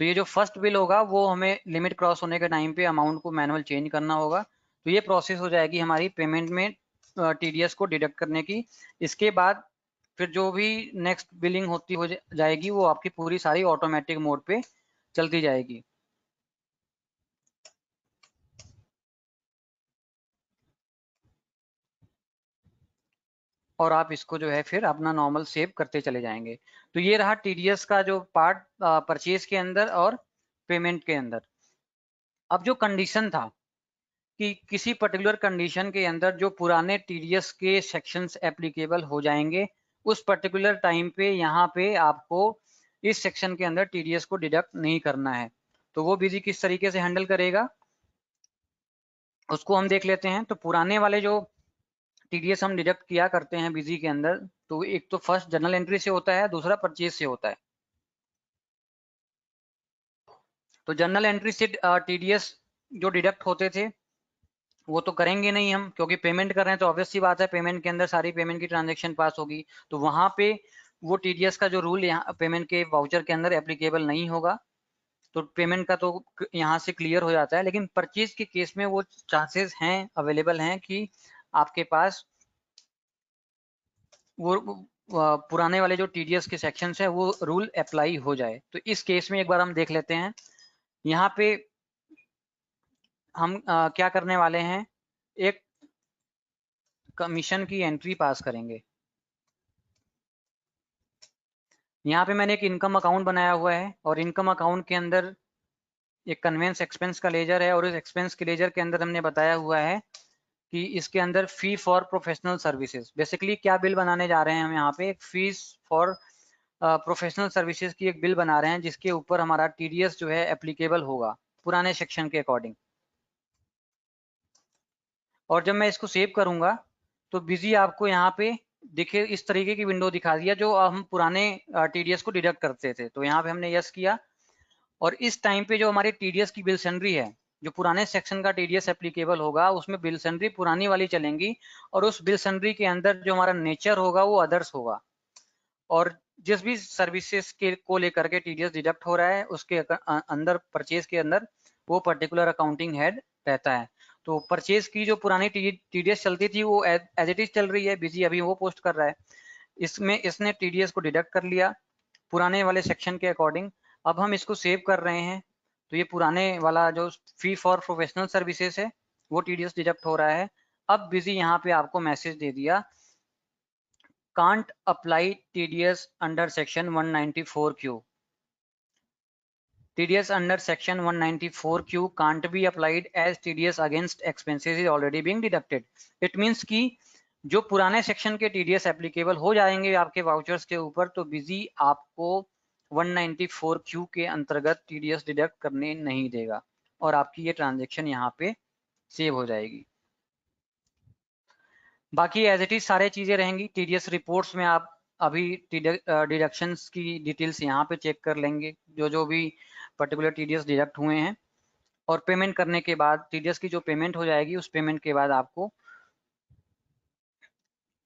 Speaker 3: तो ये जो फर्स्ट बिल होगा वो हमें लिमिट क्रॉस होने के टाइम पे अमाउंट को मैनुअल चेंज करना होगा। तो ये प्रोसेस हो जाएगी हमारी पेमेंट में TDS को डिडक्ट करने की। इसके बाद फिर जो भी नेक्स्ट बिलिंग होती हो जाएगी वो आपकी पूरी सारी ऑटोमेटिक मोड पे चलती जाएगी। और आप इसको जो है फिर अपना नॉर्मल सेव करते चले जाएंगे। तो ये रहा TDS का जो पार्ट परचेज के अंदर और पेमेंट के अंदर। अब जो कंडीशन था कि किसी पर्टिकुलर कंडीशन के अंदर जो पुराने TDS के सेक्शंस एप्लीकेबल हो जाएंगे, उस पर्टिकुलर टाइम पे यहाँ पे आपको इस सेक्शन के अंदर TDS को डिडक्ट नहीं करना है। तो वो बिजी किस तरीके से हैंडल करेगा उसको हम देख लेते हैं। तो पुराने वाले जो TDS हम डिडक्ट किया करते हैं बिजी के अंदर, तो एक तो फर्स्ट जर्नल एंट्री से होता है, दूसरा परचेज से होता है। तो जर्नल एंट्री से TDS जो डिडक्ट होते थे वो तो करेंगे नहीं हम, क्योंकि पेमेंट कर रहे हैं तो ऑब्वियस सी बात है पेमेंट के अंदर सारी पेमेंट की ट्रांजैक्शन पास होगी, तो वहां पे वो TDS का जो रूल यहाँ पेमेंट के वाउचर के अंदर एप्लीकेबल नहीं होगा। तो पेमेंट का तो यहाँ से क्लियर हो जाता है। लेकिन परचेज के केस में वो चांसेस हैं, अवेलेबल हैं कि आपके पास वो पुराने वाले जो TDS के सेक्शंस है वो रूल अप्लाई हो जाए। तो इस केस में एक बार हम देख लेते हैं। यहाँ पे हम क्या करने वाले हैं, एक कमीशन की एंट्री पास करेंगे। यहाँ पे मैंने एक इनकम अकाउंट बनाया हुआ है और इनकम अकाउंट के अंदर एक कन्वेंस एक्सपेंस का लेजर है और इस एक्सपेंस के लेजर के अंदर हमने बताया हुआ है कि इसके अंदर fee for professional services, basically क्या बिल बनाने जा रहे हैं हम यहाँ पे, एक फीस फॉर प्रोफेशनल सर्विसेज की एक बिल बना रहे हैं जिसके ऊपर हमारा TDS जो है एप्लीकेबल होगा पुराने सेक्शन के अकॉर्डिंग। और जब मैं इसको सेव करूंगा तो बिजी आपको यहाँ पे देखिए इस तरीके की विंडो दिखा दिया जो हम पुराने TDS को डिडक्ट करते थे। तो यहाँ पे हमने यस किया और इस टाइम पे जो हमारे TDS की बिल सैलरी है, जो पुराने सेक्शन का TDS एप्लीकेबल होगा उसमें बिल सैलरी पुरानी वाली चलेंगी और उस बिल सैलरी के अंदर जो हमारा नेचर होगा वो अदर्स होगा। और जिस भी सर्विसेज के को लेकर के TDS डिडक्ट हो रहा है उसके अंदर परचेज के अंदर वो पर्टिकुलर अकाउंटिंग हेड रहता है। तो परचेज की जो पुरानी TDS चलती थी वो एज इट इज चल रही है, बिजी अभी वो पोस्ट कर रहा है। इसमें इसने TDS को डिडक्ट कर लिया पुराने वाले सेक्शन के अकॉर्डिंग। अब हम इसको सेव कर रहे हैं तो ये पुराने वाला जो फी फॉर प्रोफेशनल सर्विसेज है वो TDS डिडक्ट हो रहा है। अब बिजी यहाँ पे आपको मैसेज दे दिया can't apply TDS under section 194Q. TDS under section 194Q can't be applied as TDS against expenses is already being deducted. It means कि जो पुराने सेक्शन के TDS एप्लीकेबल हो जाएंगे आपके वाउचर्स के ऊपर, तो बिजी आपको 194Q के अंतर्गत TDS डिडक्ट करने नहीं देगा और आपकी ये ट्रांजेक्शन यहाँ पे सेव हो जाएगी। बाकी एज इट इज सारे चीजें रहेंगी। TDS रिपोर्ट्स में आप अभी डिडक्शंस की डिटेल्स यहाँ पे चेक कर लेंगे, जो भी पर्टिकुलर TDS डिडक्ट हुए हैं, और पेमेंट करने के बाद TDS की जो पेमेंट हो जाएगी उस पेमेंट के बाद आपको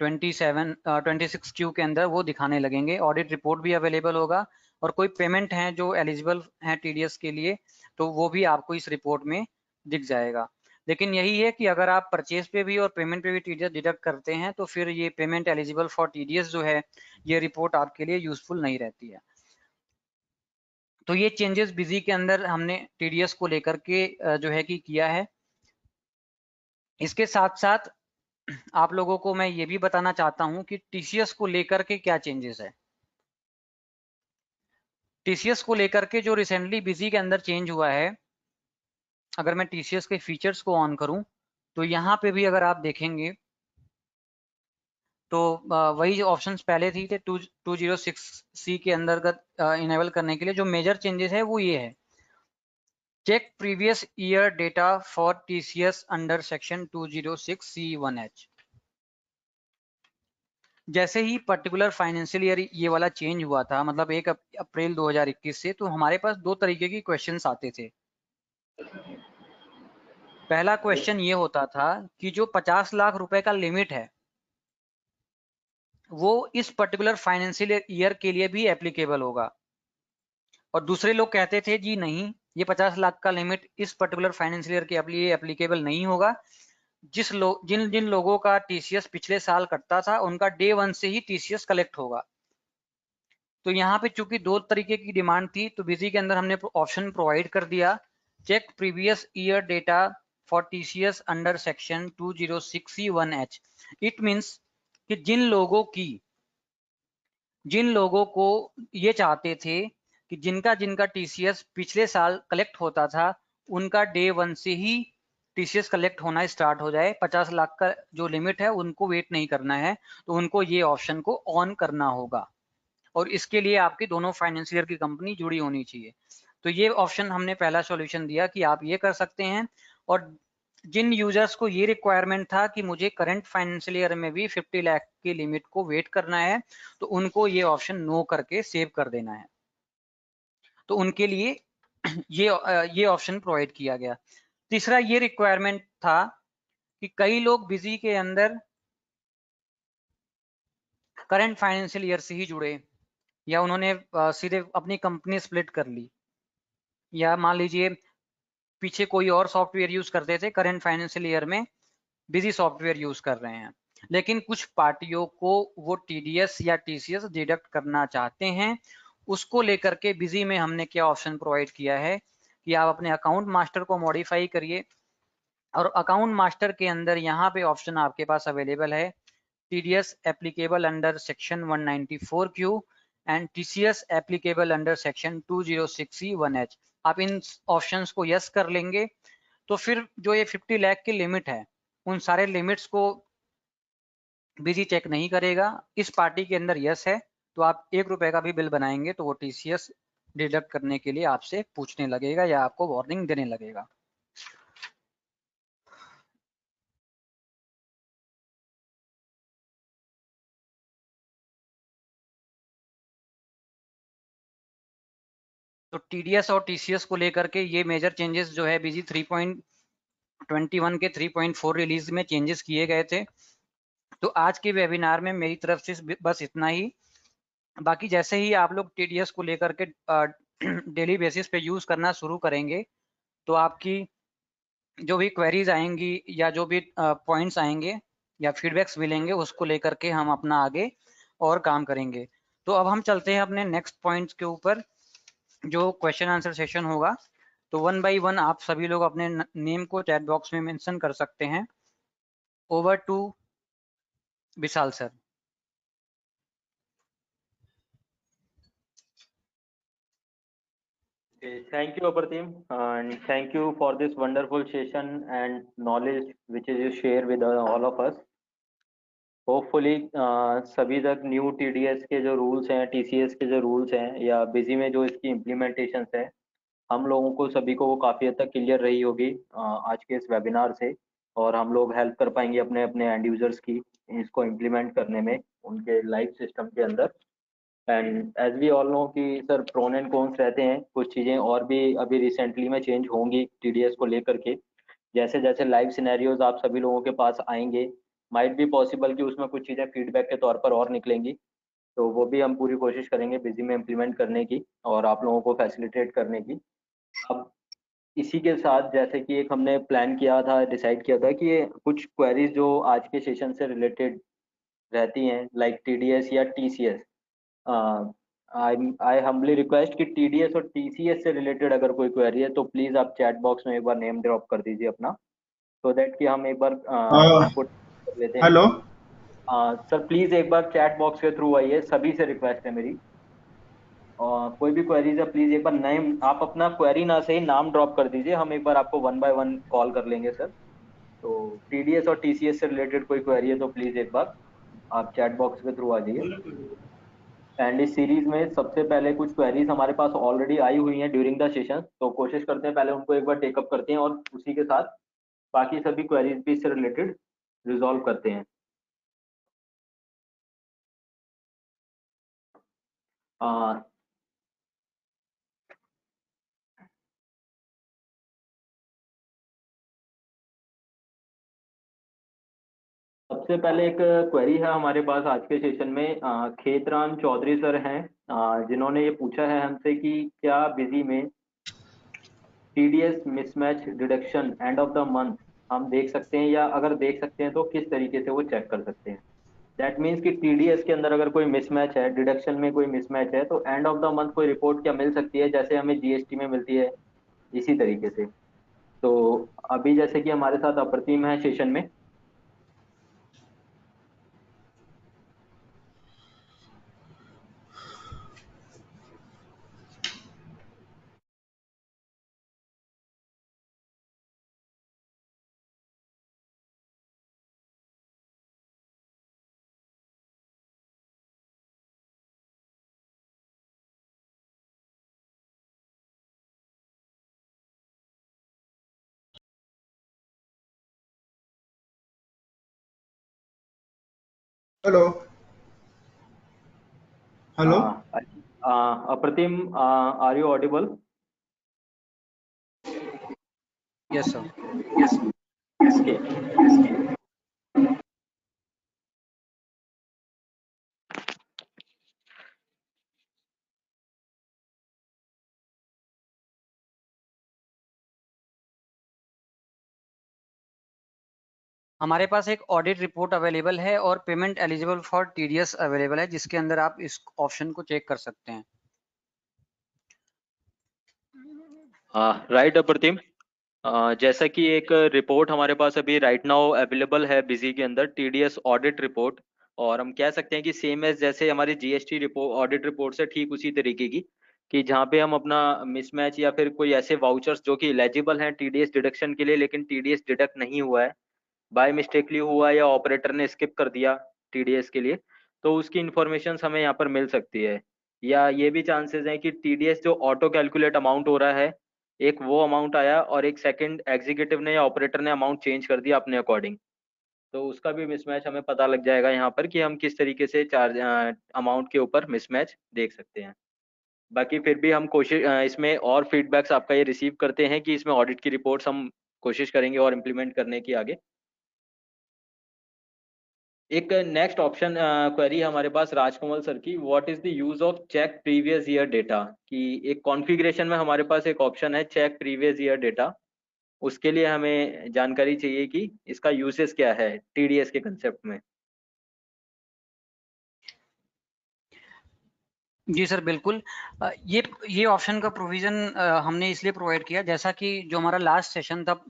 Speaker 3: 26Q के अंदर वो दिखाने लगेंगे। ऑडिट रिपोर्ट भी अवेलेबल होगा और कोई पेमेंट है जो एलिजिबल है TDS के लिए तो वो भी आपको इस रिपोर्ट में दिख जाएगा। लेकिन यही है कि अगर आप परचेज पे भी और पेमेंट पे भी TDS डिडक्ट करते हैं तो फिर ये पेमेंट एलिजिबल फॉर TDS जो है ये रिपोर्ट आपके लिए यूजफुल नहीं रहती है। तो ये चेंजेस बिजी के अंदर हमने TDS को लेकर के जो है कि किया है। इसके साथ साथ आप लोगों को मैं ये भी बताना चाहता हूं कि TCS को लेकर के क्या चेंजेस है। TCS को लेकर के जो रिसेंटली बिजी के अंदर चेंज हुआ है, अगर मैं TCS के फीचर्स को ऑन करूं तो यहाँ पे भी अगर आप देखेंगे तो वही ऑप्शंस पहले थी थे 206C के अंतर्गत इनेबल करने के लिए जो मेजर चेंजेस है वो ये है, check previous year data for TCS under section 206C1H। जैसे ही पर्टिकुलर फाइनेंशियल ईयर ये वाला चेंज हुआ था, मतलब 1 अप्रैल 2021 से, तो हमारे पास दो तरीके की क्वेश्चंस आते थे। पहला क्वेश्चन ये होता था कि जो 50 लाख रुपए का लिमिट है वो इस पर्टिकुलर फाइनेंशियल ईयर के लिए भी एप्लीकेबल होगा, और दूसरे लोग कहते थे जी नहीं, ये 50 लाख का लिमिट इस पर्टिकुलर फाइनेंशियल ईयर के लिए एप्लीकेबल नहीं होगा। जिन जिन लोगों का TCS पिछले साल कटता था उनका डे 1 से ही TCS कलेक्ट होगा। तो यहाँ पे चूंकि दो तरीके की डिमांड थी तो बिजी के अंदर हमने ऑप्शन प्रोवाइड कर दिया, check previous year data for TCS under section 206C1H। It means कि जिन लोगों को ये चाहते थे कि जिनका TCS पिछले साल कलेक्ट होता था उनका डे 1 से ही TCS कलेक्ट होना स्टार्ट हो जाए, 50 लाख का जो लिमिट है उनको वेट नहीं करना है, तो उनको ये ऑप्शन को ऑन करना होगा, और इसके लिए आपकी दोनों फाइनेंशियल की कंपनी जुड़ी होनी चाहिए। तो ये ऑप्शन हमने पहला सॉल्यूशन दिया कि आप ये कर सकते हैं। और जिन यूजर्स को ये रिक्वायरमेंट था कि मुझे करंट फाइनेंशियल ईयर में भी 50 लाख की लिमिट को वेट करना है, तो उनको ये ऑप्शन नो करके सेव कर देना है, तो उनके लिए ये ऑप्शन प्रोवाइड किया गया। तीसरा ये रिक्वायरमेंट था कि कई लोग बिजी के अंदर करंट फाइनेंशियल ईयर से ही जुड़े, या उन्होंने सीधे अपनी कंपनी स्प्लिट कर ली, या मान लीजिए पीछे कोई और सॉफ्टवेयर यूज करते थे, करंट फाइनेंशियल ईयर में बिजी सॉफ्टवेयर यूज कर रहे हैं, लेकिन कुछ पार्टियों को वो TDS या TCS डिडक्ट करना चाहते हैं। उसको लेकर के बिजी में हमने क्या ऑप्शन प्रोवाइड किया है कि आप अपने अकाउंट मास्टर को मॉडिफाई करिए, और अकाउंट मास्टर के अंदर यहाँ पे ऑप्शन आपके पास अवेलेबल है, TDS applicable under section 194Q and TCS applicable under section 206C1H। आप इन ऑप्शंस को यस कर लेंगे तो फिर जो ये 50 लाख की लिमिट है उन सारे लिमिट्स को बिजी चेक नहीं करेगा। इस पार्टी के अंदर यस है तो आप 1 रुपए का भी बिल बनाएंगे तो वो TCS डिडक्ट करने के लिए आपसे पूछने लगेगा या आपको वार्निंग देने लगेगा। तो TDS और TCS को लेकर के ये मेजर चेंजेस जो है BG 3.21 के 3.4 रिलीज में चेंजेस किए गए थे। तो आज के वेबिनार में मेरी तरफ से बस इतना ही। बाकी जैसे ही आप लोग TDS को लेकर के डेली बेसिस पे यूज करना शुरू करेंगे तो आपकी जो भी क्वेरीज आएंगी या जो भी पॉइंट्स आएंगे या फीडबैक्स मिलेंगे उसको लेकर के हम अपना आगे और काम करेंगे। तो अब हम चलते हैं अपने नेक्स्ट पॉइंट्स के ऊपर जो क्वेश्चन आंसर सेशन होगा। तो 1 बाय 1 आप सभी लोग अपने नेम को चैट बॉक्स में मेंशन कर सकते हैं। Over to Vishal sir.
Speaker 2: Thank you, Apratim, and thank you for this wonderful session and knowledge which is you share with all of us. Hopefully सभी तक न्यू टीडीएस के जो रूल्स हैं, टीसीएस के जो रूल्स हैं, या बिजी में जो इसकी इम्प्लीमेंटेशन है, हम लोगों को सभी को वो काफ़ी हद तक क्लियर रही होगी आज के इस वेबिनार से। और हम लोग हेल्प कर पाएंगे अपने अपने एंड यूजर्स की इसको इम्प्लीमेंट करने में उनके लाइफ सिस्टम के अंदर। And as we all know कि सर प्रोन एंड कॉन्स रहते हैं, कुछ चीज़ें और भी अभी रिसेंटली में चेंज होंगी टीडीएस को लेकर के। जैसे जैसे लाइव सिनेरियोज आप सभी लोगों के पास आएंगे, माइट बी पॉसिबल कि उसमें कुछ चीज़ें फीडबैक के तौर पर और निकलेंगी, तो वो भी हम पूरी कोशिश करेंगे बिजी में इम्प्लीमेंट करने की और आप लोगों को फैसिलिटेट करने की। अब इसी के साथ जैसे कि एक हमने प्लान किया था, डिसाइड किया था कि ये कुछ क्वेरीज जो आज के सेशन से रिलेटेड रहती हैं, लाइक टीडीएस या टीसीएस, आई हम्बली रिक्वेस्ट कि टीडीएस और टीसीएस से रिलेटेड अगर कोई क्वेरी है तो प्लीज़ आप चैट बॉक्स में एक बार नेम ड्रॉप कर दीजिए अपना, सो दैट कि हम एक बार उसको कर लेते हैं।
Speaker 4: हेलो
Speaker 2: सर प्लीज़ एक बार चैट बॉक्स के थ्रू आइए, सभी से रिक्वेस्ट है मेरी। और कोई भी क्वेरीज है प्लीज़ एक बार नेम, आप अपना क्वेरी ना सही नाम ड्रॉप कर दीजिए, हम एक बार आपको 1 बाय 1 कॉल कर लेंगे सर। तो टीडीएस और टीसीएस से रिलेटेड कोई क्वेरी है तो प्लीज़ एक बार आप चैट बॉक्स के थ्रू आ जाइए। एंड इस सीरीज में सबसे पहले कुछ क्वेरीज हमारे पास ऑलरेडी आई हुई हैं ड्यूरिंग द सेशन, तो कोशिश करते हैं पहले उनको एक बार टेकअप करते हैं और उसी के साथ बाकी सभी क्वेरीज भी इससे रिलेटेड रिजॉल्व करते हैं। सबसे पहले एक क्वेरी है हमारे पास आज के सेशन में, खेतराम चौधरी सर हैं, जिन्होंने ये पूछा है हमसे कि क्या बिजी में TDS mismatch deduction end of the month हम देख सकते हैं, या अगर देख सकते हैं तो किस तरीके से वो चेक कर सकते हैं। दैट मीन्स कि टीडीएस के अंदर अगर कोई मिसमैच है, डिडक्शन में कोई मिसमैच है, तो एंड ऑफ द मंथ कोई रिपोर्ट क्या मिल सकती है जैसे हमें जीएसटी में मिलती है, इसी तरीके से। तो अभी जैसे कि हमारे साथ अप्रतिम है सेशन में।
Speaker 4: Hello hello
Speaker 2: Apratim, are you audible?
Speaker 3: Yes sir.
Speaker 2: Okay,
Speaker 3: हमारे पास एक ऑडिट रिपोर्ट अवेलेबल है और payment eligible for TDS available है, जिसके अंदर आप इस ऑप्शन को चेक कर सकते हैं।
Speaker 2: राइट अप्रतिम, जैसा कि एक रिपोर्ट हमारे पास अभी राइट नाउ अवेलेबल है बिजी के अंदर, टीडीएस ऑडिट रिपोर्ट, और हम कह सकते हैं कि सेम एज जैसे हमारी जीएसटी रिपोर्ट ऑडिट रिपोर्ट से ठीक उसी तरीके की, कि जहाँ पे हम अपना मिसमैच या फिर कोई ऐसे वाउचर्स जो कि एलिजिबल हैं टीडीएस डिडक्शन के लिए लेकिन टीडीएस डिडक्ट नहीं हुआ है, बाय मिस्टेकली हुआ या ऑपरेटर ने स्किप कर दिया टीडीएस के लिए, तो उसकी इंफॉर्मेशन हमें यहाँ पर मिल सकती है। या ये भी चांसेस हैं कि टीडीएस जो ऑटो कैलकुलेट अमाउंट हो रहा है, एक वो अमाउंट आया और एक सेकंड एग्जीक्यूटिव ने या ऑपरेटर ने अमाउंट चेंज कर दिया अपने अकॉर्डिंग, तो उसका भी मिसमैच हमें पता लग जाएगा यहाँ पर कि हम किस तरीके से चार्ज अमाउंट के ऊपर मिसमैच देख सकते हैं। बाकी फिर भी हम कोशिश इसमें और फीडबैक्स आपका ये रिसीव करते हैं कि इसमें ऑडिट की रिपोर्ट्स हम कोशिश करेंगे और इम्प्लीमेंट करने की आगे। एक नेक्स्ट ऑप्शन क्वेरी हमारे पास राजकमल सर की, what is the use of check previous year data, कि एक कॉन्फ़िगरेशन में हमारे पास एक ऑप्शन है चेक प्रीवियस ईयर डेटा, उसके लिए हमें जानकारी चाहिए कि इसका यूसेस क्या है टीडीएस के कंसेप्ट में।
Speaker 3: जी सर, बिल्कुल। ये ऑप्शन का प्रोविजन हमने इसलिए प्रोवाइड किया, जैसा कि जो हमारा लास्ट सेशन था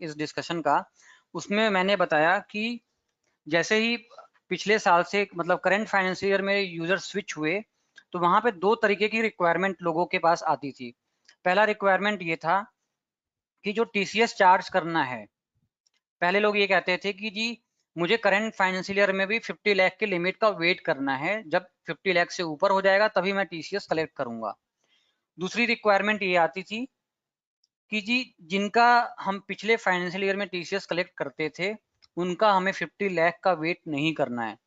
Speaker 3: इस डिस्कशन का, उसमें मैंने बताया कि जैसे ही पिछले साल से मतलब करंट फाइनेंशियल ईयर में यूजर स्विच हुए, तो वहां पे दो तरीके की रिक्वायरमेंट लोगों के पास आती थी। पहला रिक्वायरमेंट ये था कि जो टीसीएस चार्ज करना है, पहले लोग ये कहते थे कि जी मुझे करंट फाइनेंशियल ईयर में भी 50 लाख की लिमिट का वेट करना है। जब 50 लाख से ऊपर हो जाएगा तभी मैं टीसीएस कलेक्ट करूंगा। दूसरी रिक्वायरमेंट ये आती थी कि जी जिनका हम पिछले फाइनेंशियल ईयर में टीसीएस कलेक्ट करते थे उनका हमें 50 लाख का वेट नहीं करना है,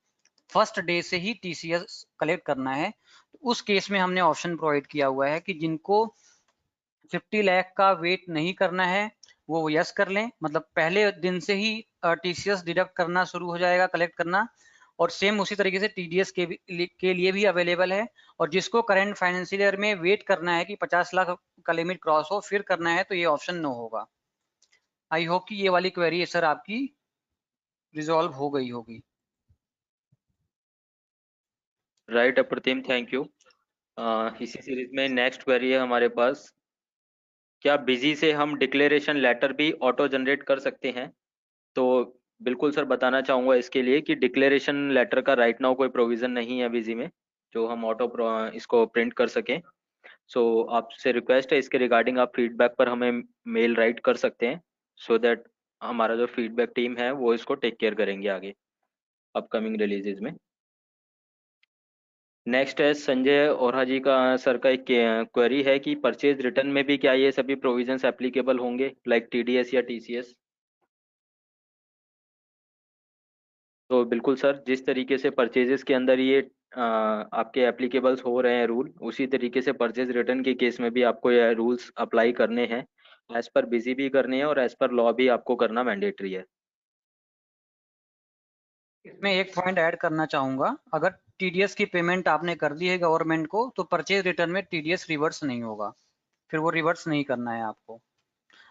Speaker 3: फर्स्ट डे से ही टीसीएस कलेक्ट करना है। उस केस में हमने ऑप्शन प्रोवाइड किया हुआ है कि जिनको 50 लाख का वेट नहीं करना है वो यस कर लें, मतलब पहले दिन से ही टीसीएस डिडक्ट करना शुरू हो जाएगा कलेक्ट करना। और सेम उसी तरीके से टीडीएस के लिए भी अवेलेबल है। और जिसको करंट फाइनेंशियल ईयर में वेट करना है कि 50 लाख का लिमिट क्रॉस हो फिर करना है तो ये ऑप्शन नो होगा। आई होप कि ये वाली क्वेरी है सर आपकी रिजॉल्व हो गई होगी।
Speaker 2: राइट अप्रतिम, थैंक यू। इसी सीरीज में नेक्स्ट क्वेरी है हमारे पास, क्या बिजी से हम डिक्लेरेशन लेटर भी ऑटो जनरेट कर सकते हैं? तो बिल्कुल सर, बताना चाहूँगा इसके लिए कि डिक्लेरेशन लेटर का राइट नाउ कोई प्रोविज़न नहीं है बिजी में जो हम ऑटो इसको प्रिंट कर सकें। सो आपसे रिक्वेस्ट है, इसके रिगार्डिंग आप फीडबैक पर हमें मेल राइट कर सकते हैं, सो दैट हमारा जो फीडबैक टीम है वो इसको टेक केयर करेंगे आगे अपकमिंग रिलीजेज में। नेक्स्ट है संजय ओरहा जी का, सर का एक क्वेरी है कि परचेज रिटर्न में भी क्या ये सभी प्रोविजंस एप्लीकेबल होंगे लाइक टीडीएस या टीसीएस? तो बिल्कुल सर, जिस तरीके से परचेजेस के अंदर ये आपके एप्लीकेबल्स हो रहे हैं रूल, उसी तरीके से परचेज रिटर्न के केस में भी आपको ये रूल्स अप्लाई करने हैं, एज पर बिजी भी करने हैं और एज पर लॉ भी आपको करना मैंडेटरी है।
Speaker 3: इसमें एक पॉइंट ऐड करना चाहूंगा, अगर टीडीएस की पेमेंट आपने कर दी है गवर्नमेंट को तो परचेज रिटर्न में टीडीएस रिवर्स नहीं होगा, फिर वो रिवर्स नहीं करना है आपको।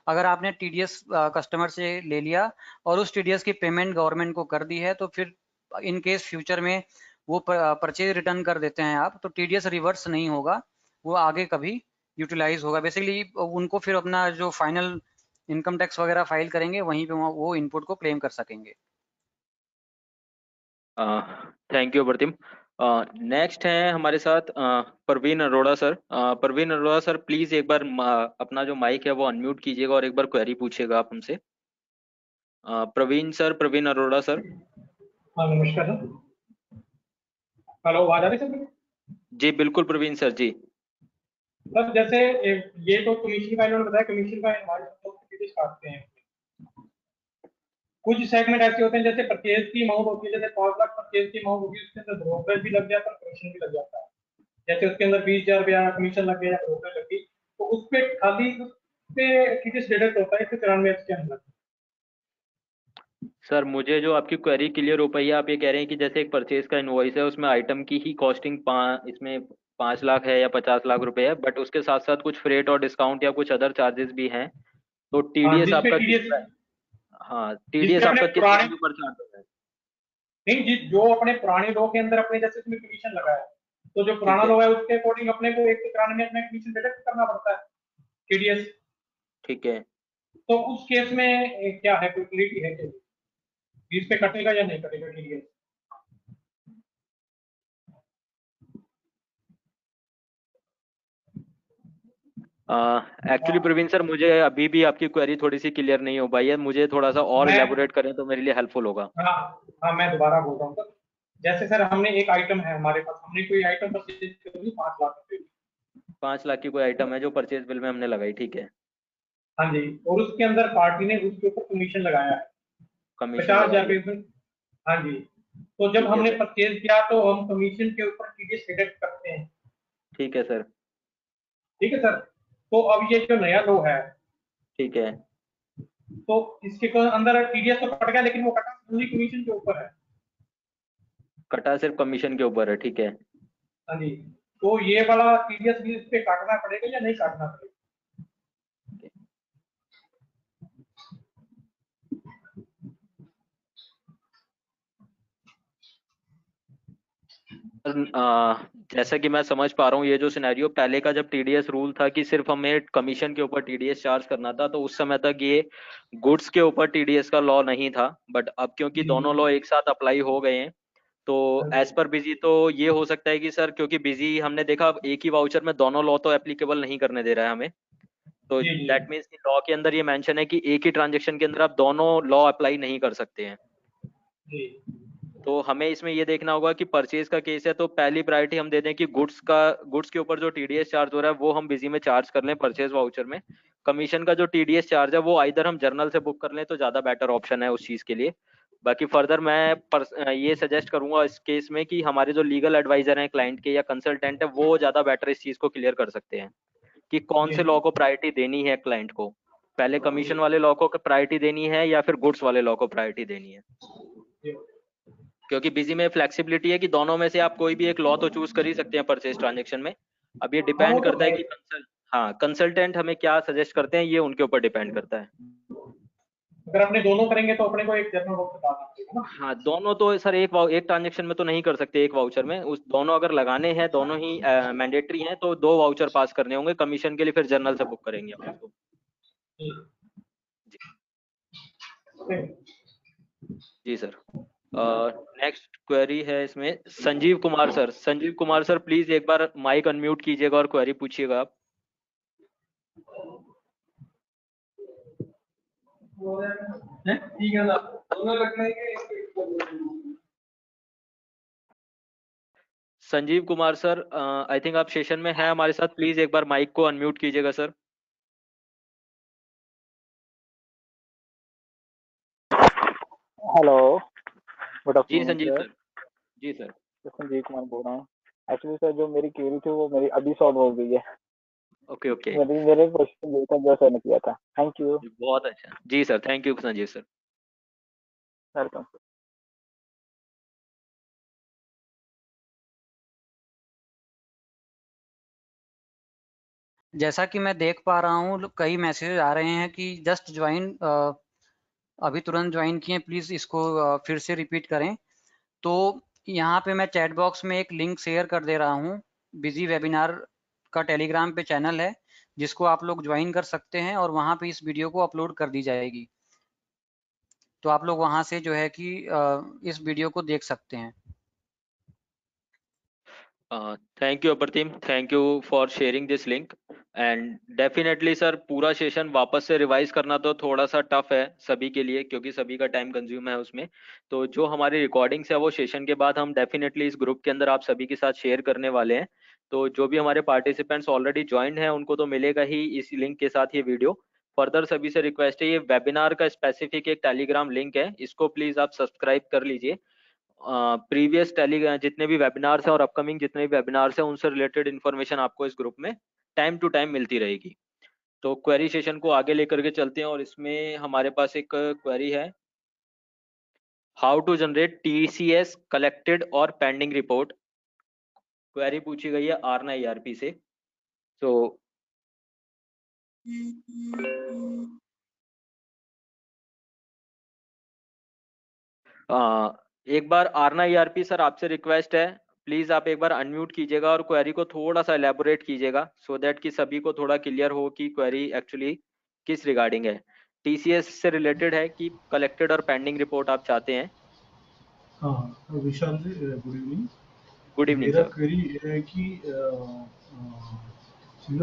Speaker 3: अगर आपने टीडीएस कस्टमर से ले लिया और उस टीडीएस की पेमेंट गवर्नमेंट को कर दी है तो फिर इन केस फ्यूचर में वो परचेज रिटर्न कर देते हैं आप तो टीडीएस रिवर्स नहीं होगा, वो आगे कभी यूटिलाइज होगा। बेसिकली उनको फिर अपना जो फाइनल इनकम टैक्स वगैरह फाइल करेंगे वहीं पे वो इनपुट को क्लेम कर सकेंगे।
Speaker 2: Thank you Pratim. नेक्स्ट है हमारे साथ Parveen Arora sir. Parveen Arora sir, please एक बार अपना जो माइक है वो अनम्यूट कीजिएगा और एक बार क्वेरी पूछिएगा आप हमसे। Praveen sir, Praveen Arora sir.
Speaker 4: हाँ नमस्कार सर। हेलो, आवाज आ रही है सर?
Speaker 2: जी बिल्कुल प्रवीण सर जी।
Speaker 4: सर जैसे ये तो कमीशन का इन्होंने बताया, कमीशन का हमारे काटते हैं। कुछ सेगमेंट ऐसे होते हैं जैसे परचेज की अमाउंट होती है, जैसे 5 लाख परचेज की अमाउंट होगी, उसके अंदर ब्रोकर भी लग जाता है, कमीशन भी लग जाता है। जैसे उसके अंदर 20,000 रुपया कमीशन लग गया या ब्रोकर लगी तो उस पे खाली उस पे किस डिडक्ट होता है 193 के अंदर।
Speaker 2: सर मुझे जो आपकी क्वेरी क्लियर हो पाई है, आप ये कह रहे हैं कि जैसे एक परचेज का इनवॉइस है उसमें आइटम की ही कॉस्टिंग इसमें 5 लाख है या 50 लाख रुपए है, बट उसके साथ साथ कुछ फ्रेट और डिस्काउंट या कुछ अदर चार्जेस भी हैं, तो
Speaker 4: हाँ
Speaker 2: टीडीएस
Speaker 4: जिसपे
Speaker 2: आपका
Speaker 4: टीडीएस,
Speaker 2: हाँ टीडीएस
Speaker 4: जिसपे अपने
Speaker 2: आपका किस
Speaker 4: पुराने,
Speaker 2: वैल्यू पर चार्ज होता है?
Speaker 4: नहीं जो अपने पुराने लॉ के अंदर अपने जैसे इसमें कमीशन लगा है तो जो पुराना
Speaker 2: ठीक है,
Speaker 4: लॉ है उसके अकॉर्डिंग अपने को 193 में अपने कमीशन डिडक्ट करना पड़ता है टीडीएस।
Speaker 2: ठीक है।
Speaker 4: तो उस केस में क्या है, कोई क्लियरिटी है क्या इस पे कटेगा या नहीं कटेगा टीडीएस?
Speaker 2: एक्चुअली प्रवीण सर, मुझे अभी भी आपकी क्वेरी थोड़ी सी क्लियर नहीं हो पाई है, मुझे थोड़ा सा और
Speaker 4: मैं,
Speaker 2: इलेबोरेट करें तो मेरे लिए हेल्पफुल होगा।
Speaker 4: हाँ हाँ मैं दोबारा बोल रहा हूँ सर। जैसे सर हमने एक आइटम है हमारे पास, हमने कोई आइटम परचेज कर ली 5 लाख रुपए की।
Speaker 2: 5 लाख की कोई आइटम है जो परचेज बिल में हमने लगाई, ठीक है।
Speaker 4: हाँ जी, और उसके अंदर पार्टी ने उसके ऊपर कमीशन लगाया है
Speaker 2: कमीशन
Speaker 4: 50,000
Speaker 2: लगाई है,
Speaker 4: रुपये। हाँ जी, तो जब
Speaker 2: ठीक है
Speaker 4: हमने
Speaker 2: सर।
Speaker 4: परचेज किया तो हम कमीशन के ऊपर टीडीएस डिडक्ट करते हैं।
Speaker 2: ठीक है सर।
Speaker 4: ठीक है सर। तो अब ये जो नया लॉ है
Speaker 2: ठीक है।
Speaker 4: तो इसके अंदर टीडीएस तो कट गया लेकिन वो कटा पूरी कमीशन के ऊपर है।
Speaker 2: कटा सिर्फ कमीशन के ऊपर है, ठीक है।
Speaker 4: हाँ जी, तो ये वाला टीडीएस भी इस पे काटना पड़ेगा या नहीं काटना पड़ेगा?
Speaker 2: जैसा कि मैं समझ पा रहा हूँ, ये जो सिनेरियो पहले का जब टीडीएस रूल था कि सिर्फ हमें कमीशन के ऊपर टीडीएस चार्ज करना था, तो उस समय तक ये गुड्स के ऊपर टीडीएस का लॉ नहीं था, बट अब क्योंकि
Speaker 4: जी
Speaker 2: दोनों लॉ एक साथ अप्लाई हो गए हैं, तो
Speaker 4: हाँ जी,
Speaker 2: एज पर बिजी तो ये हो सकता है कि सर, क्योंकि बिजी हमने देखा एक ही वाउचर में दोनों लॉ तो एप्लीकेबल नहीं करने दे रहा है हमें, तो
Speaker 4: जी जी
Speaker 2: दैट मीन्स लॉ के अंदर ये मेंशन है कि एक ही ट्रांजेक्शन के अंदर आप दोनों लॉ अप्लाई नहीं कर सकते हैं।
Speaker 4: जी
Speaker 2: तो हमें इसमें ये देखना होगा कि परचेज का केस है तो पहली प्रायोरिटी हम दे दें कि गुड्स के ऊपर जो टीडीएस चार्ज हो रहा है वो हम बिजी में चार्ज कर लें परचेज वाउचर में। कमीशन का जो टीडीएस चार्ज है वो आइदर हम जर्नल से बुक कर लें तो ज्यादा बेटर ऑप्शन है उस चीज के लिए। बाकी फर्दर मैं ये सजेस्ट करूंगा इस केस में कि हमारे जो लीगल एडवाइजर हैं क्लाइंट के या कंसल्टेंट है वो ज्यादा बेटर इस चीज को क्लियर कर सकते हैं कि कौन
Speaker 4: जी
Speaker 2: से लॉ को प्रायोरिटी देनी है क्लाइंट को, पहले कमीशन वाले लॉ को प्रायोरिटी देनी है या फिर गुड्स वाले लॉ को प्रायोरिटी देनी है।
Speaker 4: जी
Speaker 2: क्योंकि बिजी में फ्लेक्सिबिलिटी है कि दोनों में से आप कोई भी एक लॉ तो चूज कर ही सकते हैं परचेज ट्रांजेक्शन में। अब ये
Speaker 4: हाँ वो
Speaker 2: डिपेंड
Speaker 4: तो
Speaker 2: करता है
Speaker 4: है।
Speaker 2: कि कंसल्टेंट हमें क्या सजेस्ट करते हैं, ये उनके ऊपर डिपेंड करता है।
Speaker 4: अगर अपने दोनों करेंगे तो अपने को एक जर्नल बॉक्स डालना पड़ेगा ना।
Speaker 2: हाँ दोनों तो सर एक ट्रांजेक्शन में तो नहीं कर सकते, एक वाउचर में उस दोनों अगर लगाने हैं दोनों ही मैंडेटरी हैं तो दो वाउचर पास करने होंगे कमीशन के लिए, फिर जर्नल से बुक करेंगे हम उसको।
Speaker 4: जी
Speaker 2: जी
Speaker 4: ठीक।
Speaker 2: जी सर। नेक्स्ट क्वेरी है इसमें Sanjeev Kumar sir. Sanjeev Kumar sir please एक बार माइक अनम्यूट कीजिएगा और क्वेरी पूछिएगा आप।
Speaker 4: ठीक है ना, दोनों रखने के
Speaker 2: Sanjeev Kumar sir I think आप सेशन में हैं हमारे साथ, प्लीज एक बार माइक को अनम्यूट कीजिएगा सर।
Speaker 5: हेलो, गुड
Speaker 2: जी
Speaker 5: आफ्टरनून
Speaker 2: संजीव
Speaker 5: सर।
Speaker 2: सर। जी सर।
Speaker 5: मैं संजीव कुमार बोल रहा हूँ। एक्चुअली सर जो मेरी क्वेरी थी वो मेरी अभी सॉल्व हो गई है।
Speaker 2: ओके ओके
Speaker 5: मेरे क्वेश्चन यही था जो सर ने किया था। Thank you.
Speaker 2: बहुत अच्छा जी sir, thank you Sanjeev sir.
Speaker 5: Welcome.
Speaker 3: जैसा कि मैं देख पा रहा हूँ कई मैसेज आ रहे हैं कि जस्ट ज्वाइन, अभी तुरंत ज्वाइन किए, प्लीज़ इसको फिर से रिपीट करें। तो यहाँ पे मैं चैट बॉक्स में एक लिंक शेयर कर दे रहा हूँ। बिजी वेबिनार का टेलीग्राम पे चैनल है जिसको आप लोग ज्वाइन कर सकते हैं और वहाँ पे इस वीडियो को अपलोड कर दी जाएगी। तो आप लोग वहाँ से जो है कि इस वीडियो को देख सकते हैं।
Speaker 2: थैंक यू अप्रतिम, thank you for sharing this link. And definitely sir पूरा सेशन वापस से रिवाइज करना तो थोड़ा सा टफ है सभी के लिए क्योंकि सभी का टाइम कंज्यूम है उसमें। तो जो हमारी रिकॉर्डिंग्स है वो सेशन के बाद हम डेफिनेटली इस ग्रुप के अंदर आप सभी के साथ शेयर करने वाले हैं। तो जो भी हमारे पार्टिसिपेंट्स ऑलरेडी ज्वाइंड हैं उनको तो मिलेगा ही इस लिंक के साथ ये वीडियो। फर्दर सभी से रिक्वेस्ट है, ये वेबिनार का स्पेसिफिक एक टेलीग्राम लिंक है, इसको प्लीज आप सब्सक्राइब कर लीजिए। प्रीवियस टेली जितने भी वेबिनार्स हैं और अपकमिंग जितने भी वेबिनार्स हैं उनसे रिलेटेड इन्फॉर्मेशन आपको इस ग्रुप में टाइम टू टाइम मिलती रहेगी। तो क्वेरी सेशन को आगे लेकर के चलते हैं और इसमें हमारे पास एक क्वेरी है, how to generate TCS collected और पेंडिंग रिपोर्ट। क्वेरी पूछी गई है आरना ईआरपी से। तो एक बार आरना ईआरपी सर आपसे रिक्वेस्ट है, प्लीज आप एक बार अनम्यूट कीजिएगा और क्वेरी को थोड़ा सा एलैबोरेट कीजिएगा सो दैट कि सभी को थोड़ा क्लियर हो कि क्वेरी एक्चुअली किस रिगार्डिंग है। टीसीएस से रिलेटेड है कि कलेक्टेड और पेंडिंग रिपोर्ट आप चाहते हैं?
Speaker 6: हाँ विशाल जी, गुड इवनिंग।
Speaker 2: गुड इवनिंग
Speaker 6: मेरा
Speaker 2: सर।
Speaker 6: क्वेरी ये है कि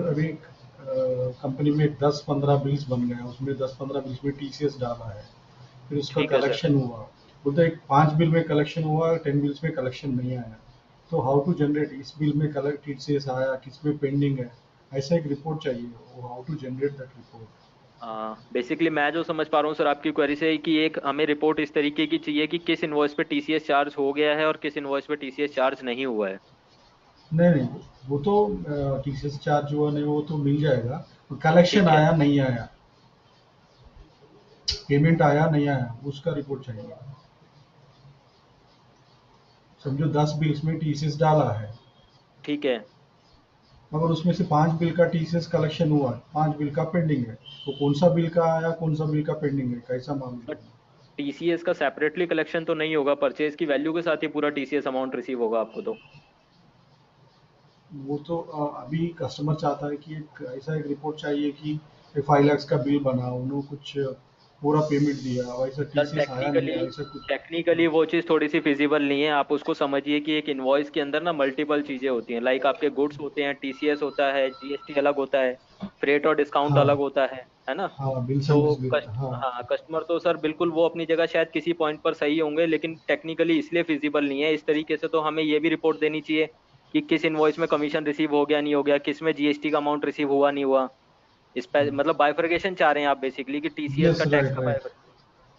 Speaker 6: अभी कंपनी में 10-15 बिल्स बन गए, उसमें 10-15 बिल्स में टीसीएस डाला है, फिर उसका
Speaker 2: ठीक है सर।
Speaker 6: कलेक्शन हुआ। बोलते एक 5 बिल में कलेक्शन हुआ, 10 बिल्स में कलेक्शन नहीं आया। तो हाउ टू जनरेट, इस बिल में कलेक्ट टीसीएस आया, किस में पेंडिंग है, ऐसा एक रिपोर्ट चाहिए। How to generate that report.
Speaker 2: Basically मैं जो समझ पा रहा हूँ सर आपकी क्वेरी से कि एक हमें रिपोर्ट इस तरीके की चाहिए कि किस इनवॉइस पे टीसीएस चार्ज हो गया है और किस इनवॉइस पे टीसीएस चार्ज नहीं हुआ है।
Speaker 6: नहीं, वो तो टीसीएस चार्ज हुआ नहीं, वो तो मिल जाएगा। कलेक्शन
Speaker 2: ठीक है।
Speaker 6: आया नहीं आया, पेमेंट आया नहीं आया, उसका रिपोर्ट चाहिए। समझो 10 बिल्स में टीसीएस डाला है,
Speaker 2: ठीक है।
Speaker 6: मगर उसमें से 5 बिल का टीसीएस कलेक्शन हुआ, 5 बिल का पेंडिंग है। तो कौन सा बिल का आया, कौन सा बिल का पेंडिंग है, कैसा मामला
Speaker 2: बट
Speaker 6: है?
Speaker 2: टीसीएस का सेपरेटली कलेक्शन तो नहीं होगा, परचेज की वैल्यू के साथ ही पूरा टीसीएस अमाउंट रिसीव होगा आपको। तो
Speaker 6: वो तो अभी कस्टमर चाहता है कि एक ऐसा एक रिपोर्ट चाहिए कि 5 लाख का बिल बना, उन्होंने कुछ पूरा पेमेंट दिया, वैसा
Speaker 2: सर
Speaker 6: टीसीएस आया नहीं आया, ऐसा कुछ।
Speaker 2: टेक्निकली वो चीज़ थोड़ी सी फिजिबल नहीं है। आप उसको समझिए कि एक इनवॉइस के अंदर ना मल्टीपल चीज़ें होती हैं, लाइक आपके गुड्स होते हैं, टीसीएस होता है, जीएसटी अलग होता है, फ्रेट और डिस्काउंट
Speaker 6: हाँ
Speaker 2: अलग होता है ना।
Speaker 6: हाँ, बिल्स
Speaker 2: तो
Speaker 6: एंड डिसबिल, हाँ
Speaker 2: हाँ, कस्टमर तो सर बिल्कुल वो अपनी जगह शायद किसी पॉइंट पर सही होंगे, लेकिन टेक्निकली इसलिए फिजिबल नहीं है। इस तरीके से तो हमें ये भी रिपोर्ट देनी चाहिए कि किस इनवॉइस में कमीशन रिसीव हो गया नहीं हो गया, किस में जीएसटी का अमाउंट रिसीव हुआ नहीं हुआ। इस पे मतलब बाइफरकेशन चाह रहे हैं आप बेसिकली कि टीसीएस
Speaker 6: यस,
Speaker 2: का टैक्स
Speaker 6: राइट
Speaker 2: का
Speaker 6: राइट,
Speaker 2: बाइफर,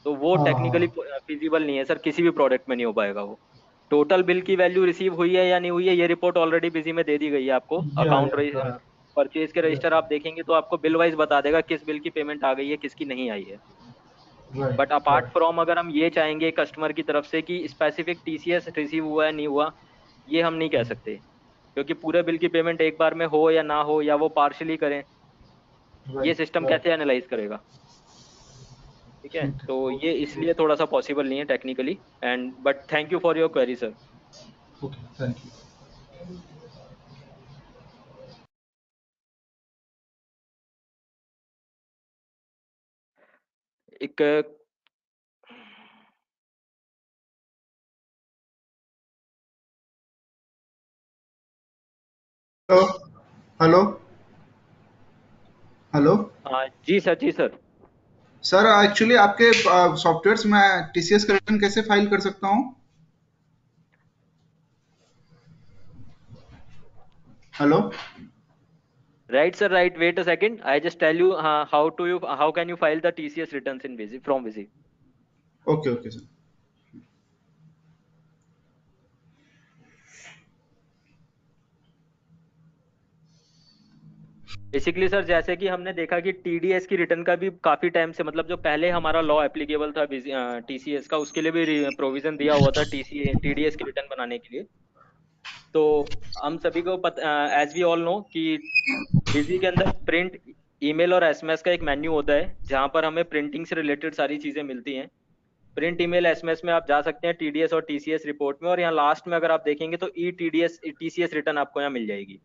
Speaker 2: तो वो
Speaker 6: हाँ
Speaker 2: टेक्निकली
Speaker 6: हाँ,
Speaker 2: फिजिबल नहीं है सर, किसी भी प्रोडक्ट में नहीं हो पाएगा वो। टोटल बिल की वैल्यू रिसीव हुई है या नहीं हुई है, ये रिपोर्ट ऑलरेडी बिजी में दे दी गई है आपको।
Speaker 6: या
Speaker 2: अकाउंट
Speaker 6: करेक्ट,
Speaker 2: परचेज के
Speaker 6: यस,
Speaker 2: रजिस्टर आप देखेंगे तो आपको बिल वाइज बता देगा किस बिल की पेमेंट आ गई है किसकी नहीं आई है।
Speaker 6: Right
Speaker 2: but apart
Speaker 6: right,
Speaker 2: from अगर हम ये चाहेंगे कस्टमर की तरफ से कि स्पेसिफिक टीसीएस रिसीव हुआ है नहीं हुआ, ये हम नहीं कह सकते, क्योंकि पूरे बिल की पेमेंट एक बार में हो या ना हो या वो पार्शली करें, ये
Speaker 6: राइट
Speaker 2: सिस्टम
Speaker 6: राइट,
Speaker 2: कैसे एनालाइज करेगा। ठीक है,
Speaker 6: ठीक है,
Speaker 2: तो ये
Speaker 6: ओके
Speaker 2: इसलिए थोड़ा सा पॉसिबल नहीं है technically. And but thank you for your query sir.
Speaker 6: Okay, thank you.
Speaker 2: एक
Speaker 7: हेलो हेलो हेलो
Speaker 2: जी सर, जी सर।
Speaker 7: सर, एक्चुअली आपके सॉफ्टवेयर में टीसीएस का रिटर्न कैसे फाइल कर सकता हूँ? Hello
Speaker 2: Right sir, right, wait a second, I just tell you how can you file the TCS returns in Visi from Visi.
Speaker 7: Okay okay sir.
Speaker 2: Basically sir जैसे कि हमने देखा कि टीडीएस की रिटर्न का भी काफी टाइम से, मतलब जो पहले हमारा लॉ एप्लीकेबल था टीसीएस का, उसके लिए भी प्रोविजन दिया हुआ था टीडीएस की रिटर्न बनाने के लिए। तो हम सभी को एज वी ऑल नो कि विजी के अंदर प्रिंट, ईमेल और एसएमएस का एक मेन्यू होता है जहां पर हमें प्रिंटिंग से रिलेटेड सारी चीजें मिलती हैं। प्रिंट, ईमेल, एसएमएस में आप जा सकते हैं टीडीएस और टीसीएस रिपोर्ट में, और यहाँ लास्ट में अगर आप देखेंगे तो ई टीडीएस टीसीएस रिटर्न आपको यहाँ मिल जाएगी।